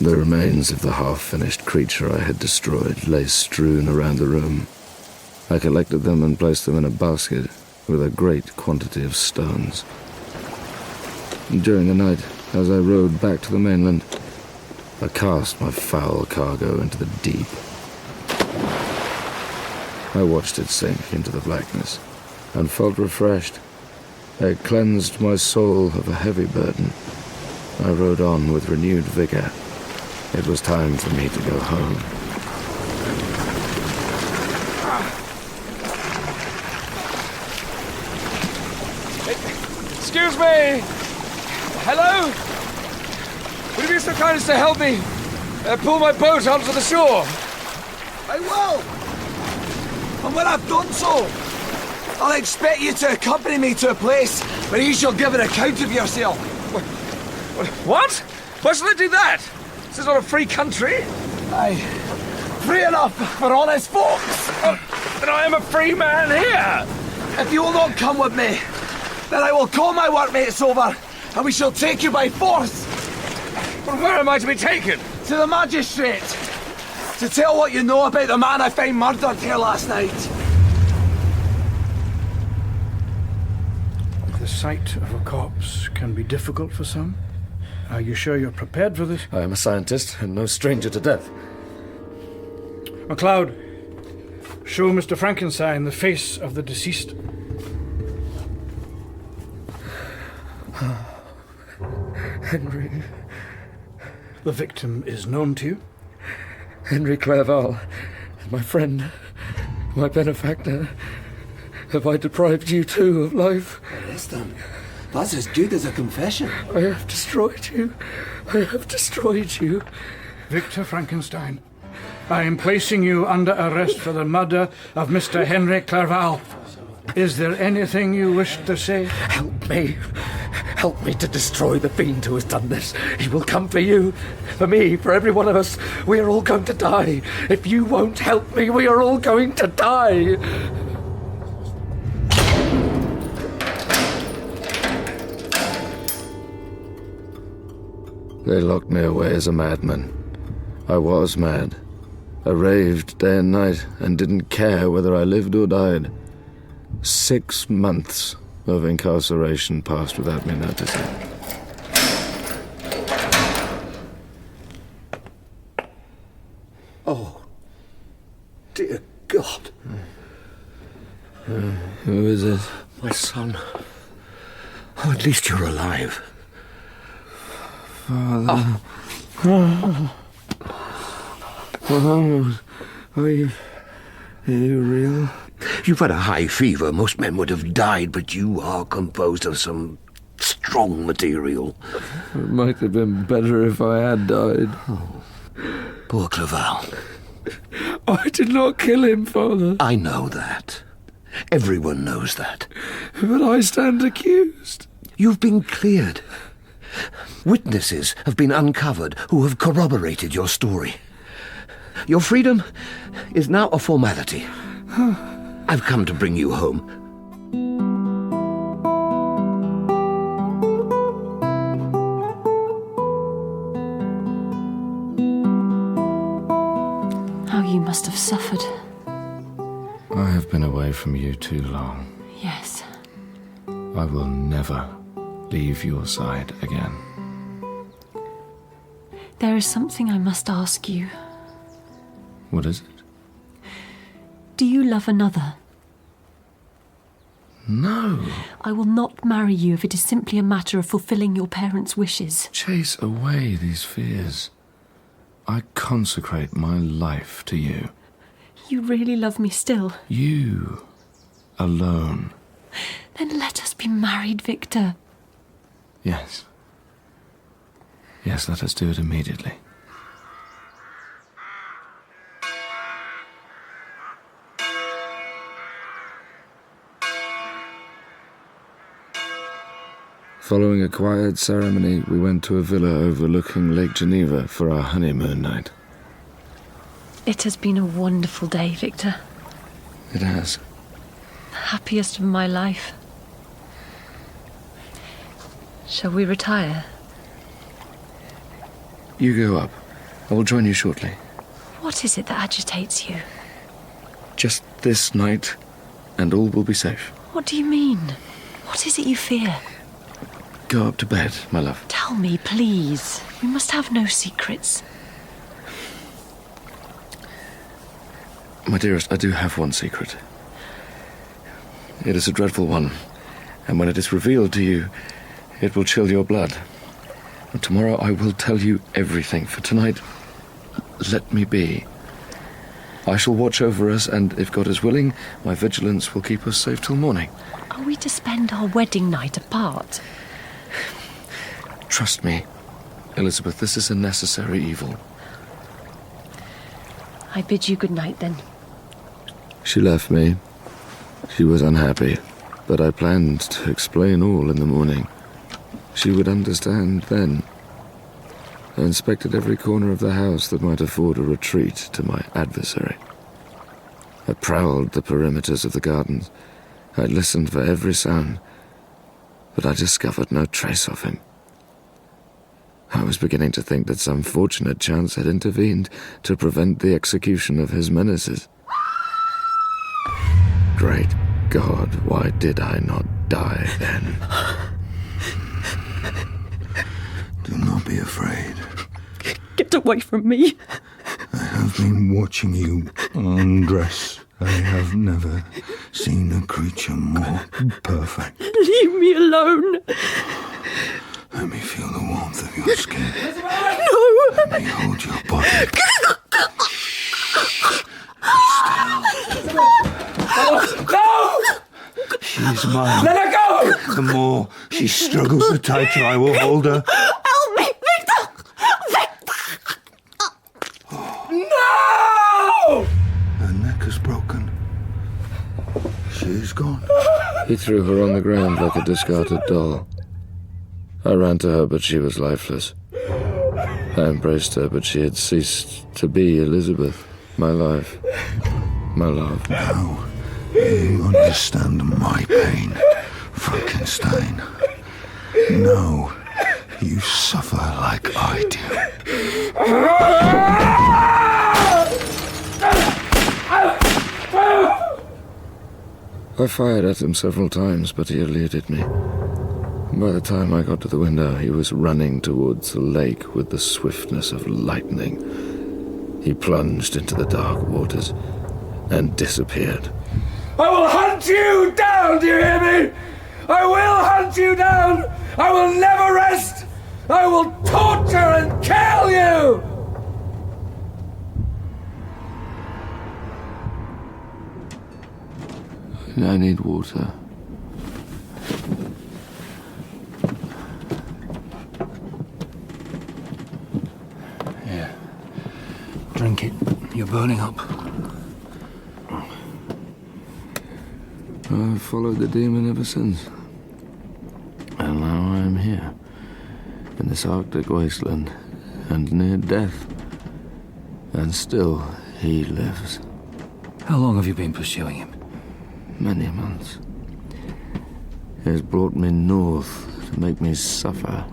The remains of the half-finished creature I had destroyed lay strewn around the room. I collected them and placed them in a basket with a great quantity of stones. During the night, as I rowed back to the mainland, I cast my foul cargo into the deep. I watched it sink into the blackness and felt refreshed. I had cleansed my soul of a heavy burden. I rode on with renewed vigor. It was time for me to go home. Excuse me! Hello? Would you be so kind as to help me pull my boat onto the shore? I will! And when I've done so, I'll expect you to accompany me to a place where you shall give an account of yourself. What? Why shall I do that? This is not a free country. Aye, free enough for honest folks. Then I am a free man here. If you will not come with me, then I will call my workmates over, and we shall take you by force. But where am I to be taken? To the magistrate, to tell what you know about the man I found murdered here last night. The sight of a corpse can be difficult for some. Are you sure you're prepared for this? I am a scientist and no stranger to death. MacLeod, show Mr. Frankenstein the face of the deceased. Henry. The victim is known to you? Henry Clerval, my friend, my benefactor. Have I deprived you too of life? Yes, then. That's as good as a confession. I have destroyed you. I have destroyed you. Victor Frankenstein, I am placing you under arrest for the murder of Mr. Henry Clerval. Is there anything you wish to say? Help me. Help me to destroy the fiend who has done this. He will come for you, for me, for every one of us. We are all going to die. If you won't help me, we are all going to die. They locked me away as a madman. I was mad. I raved day and night and didn't care whether I lived or died. 6 months of incarceration passed without me noticing. Oh, dear God. Who is it? My son. Oh, at least you're alive. Father. Oh. Are you real? You've had a high fever. Most men would have died, but you are composed of some strong material. It might have been better if I had died. Oh, poor Clerval. I did not kill him, Father. I know that. Everyone knows that. But I stand accused. You've been cleared. Witnesses have been uncovered who have corroborated your story. Your freedom is now a formality. I've come to bring you home. How you must have suffered. I have been away from you too long. Yes. I will never leave your side again. There is something I must ask you. What is it? Do you love another? No. I will not marry you if it is simply a matter of fulfilling your parents' wishes. Chase away these fears. I consecrate my life to you. You really love me still? You alone. Then let us be married, Victor. Yes. Yes, let us do it immediately. Following a quiet ceremony, we went to a villa overlooking Lake Geneva for our honeymoon night. It has been a wonderful day, Victor. It has. The happiest of my life. Shall we retire? You go up. I will join you shortly. What is it that agitates you? Just this night, and all will be safe. What do you mean? What is it you fear? Go up to bed, my love. Tell me, please. We must have no secrets. My dearest, I do have one secret. It is a dreadful one, and when it is revealed to you, it will chill your blood. But tomorrow I will tell you everything. For tonight, let me be. I shall watch over us, and if God is willing, my vigilance will keep us safe till morning. Are we to spend our wedding night apart? Trust me, Elizabeth, this is a necessary evil. I bid you good night, then. She left me. She was unhappy, but I planned to explain all in the morning. She would understand then. I inspected every corner of the house that might afford a retreat to my adversary. I prowled the perimeters of the gardens. I listened for every sound, but I discovered no trace of him. I was beginning to think that some fortunate chance had intervened to prevent the execution of his menaces. Great God, why did I not die then? Do not be afraid. Get away from me. I have been watching you undress. I have never seen a creature more perfect. Leave me alone. Let me feel the warmth of your skin. No. Let me hold your body. No! She's mine. Let her go! The more she struggles, the tighter I will hold her. Help me, Victor! No! Her neck is broken. She is gone. He threw her on the ground like a discarded doll. I ran to her, but she was lifeless. I embraced her, but she had ceased to be Elizabeth, my life, my love. Now you understand my pain, Frankenstein. Now you suffer like I do. I fired at him several times, but he eluded me. By the time I got to the window, he was running towards the lake with the swiftness of lightning. He plunged into the dark waters and disappeared. I will hunt you down, do you hear me? I will hunt you down! I will never rest! I will torture and kill you! I need water. Here. Drink it. You're burning up. I've followed the demon ever since. And now I am here, in this Arctic wasteland, and near death. And still he lives. How long have you been pursuing him? Many months. He has brought me north to make me suffer.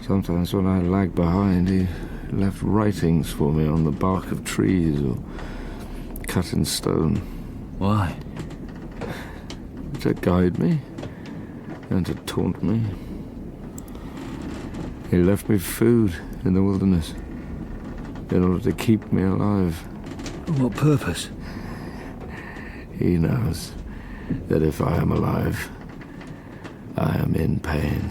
Sometimes when I lagged behind, he left writings for me on the bark of trees or cut in stone. Why? To guide me and to taunt me. He left me food in the wilderness in order to keep me alive. For what purpose? He knows that if I am alive, I am in pain.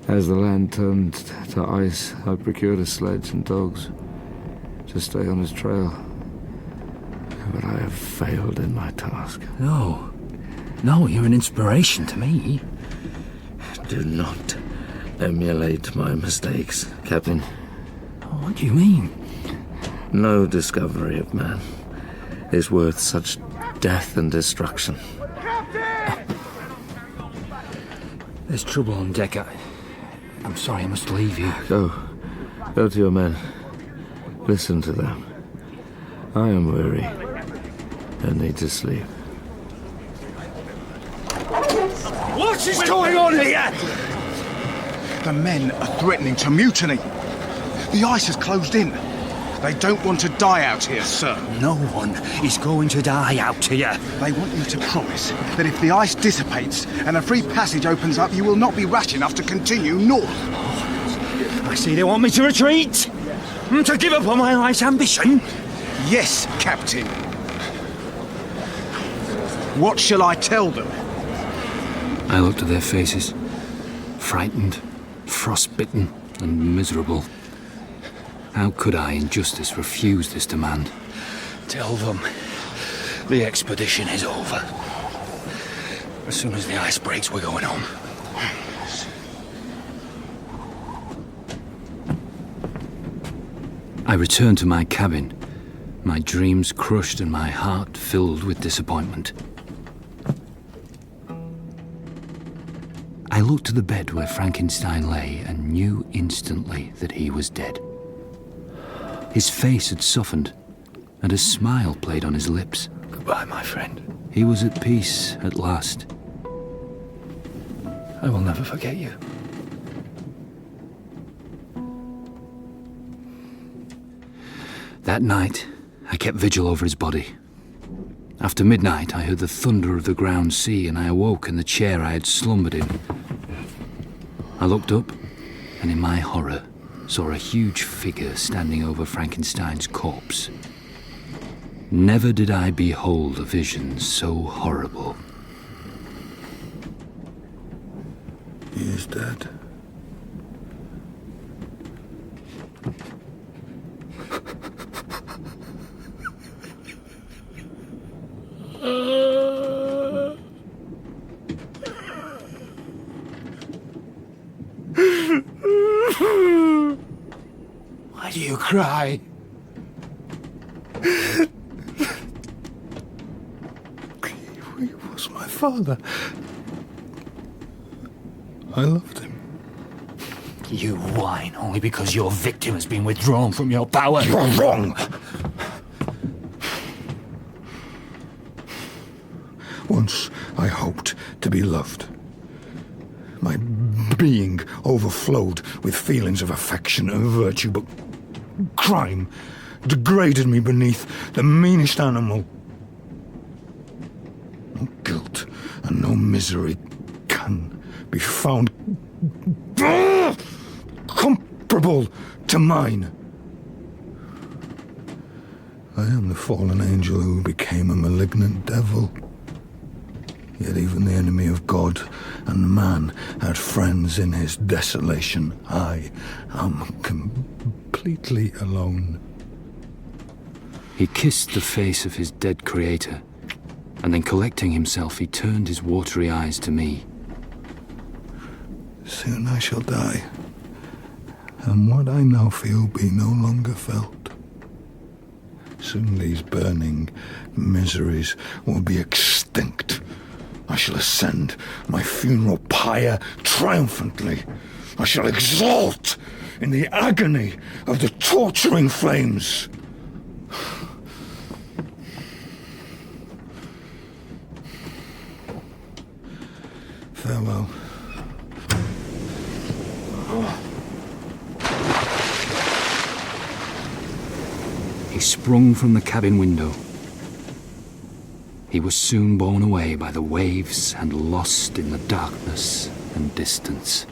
As the land turned to ice, I procured a sledge and dogs to stay on his trail. But I have failed in my task. No. No, you're an inspiration to me. Do not emulate my mistakes, Captain. What do you mean? No discovery of man is worth such death and destruction. There's trouble on deck. I'm sorry, I must leave you. Go to your men. Listen to them. I am weary and need to sleep. What is going on here? The men are threatening to mutiny. The ice has closed in. They don't want to die out here, sir. No one is going to die out here. They want you to promise that if the ice dissipates and a free passage opens up, you will not be rash enough to continue north. I see they want me to retreat. To give up on my life's ambition. Yes, Captain. What shall I tell them? I looked at their faces, frightened, frostbitten, and miserable. How could I, in justice, refuse this demand? Tell them the expedition is over. As soon as the ice breaks, we're going home. I returned to my cabin, my dreams crushed and my heart filled with disappointment. I looked to the bed where Frankenstein lay and knew instantly that he was dead. His face had softened, and a smile played on his lips. Goodbye, my friend. He was at peace at last. I will never forget you. That night, I kept vigil over his body. After midnight, I heard the thunder of the ground sea, and I awoke in the chair I had slumbered in. I looked up, and in my horror, saw a huge figure standing over Frankenstein's corpse. Never did I behold a vision so horrible. He is dead. Why do you cry? He was my father. I loved him. You whine only because your victim has been withdrawn from your power. You're wrong! Once I hoped to be loved. My being overflowed with feelings of affection and virtue, but crime degraded me beneath the meanest animal. No guilt and no misery can be found comparable to mine. I am the fallen angel who became a malignant devil. Yet even the enemy of God and man had friends in his desolation. I am completely alone. He kissed the face of his dead creator, and then collecting himself, he turned his watery eyes to me. Soon I shall die, and what I now feel be no longer felt. Soon these burning miseries will be extinct. I shall ascend my funeral pyre triumphantly. I shall exult in the agony of the torturing flames. Farewell. He sprung from the cabin window. He was soon borne away by the waves and lost in the darkness and distance.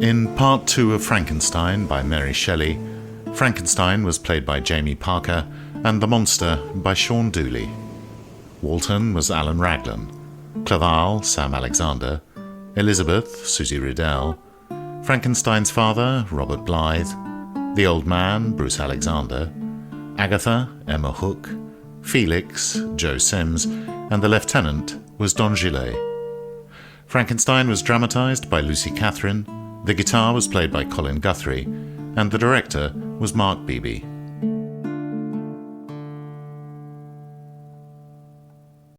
In Part 2 of Frankenstein by Mary Shelley, Frankenstein was played by Jamie Parker and the monster by Shaun Dooley. Walton was Alun Raglan, Clerval, Sam Alexander, Elizabeth, Susie Riddell, Frankenstein's father, Robert Blythe, the old man, Bruce Alexander, Agatha, Emma Hook, Felix, Joe Sims, and the lieutenant was Don Gillet. Frankenstein was dramatised by Lucy Catherine, the guitar was played by Colin Guthrie, and the director was Mark Beebe.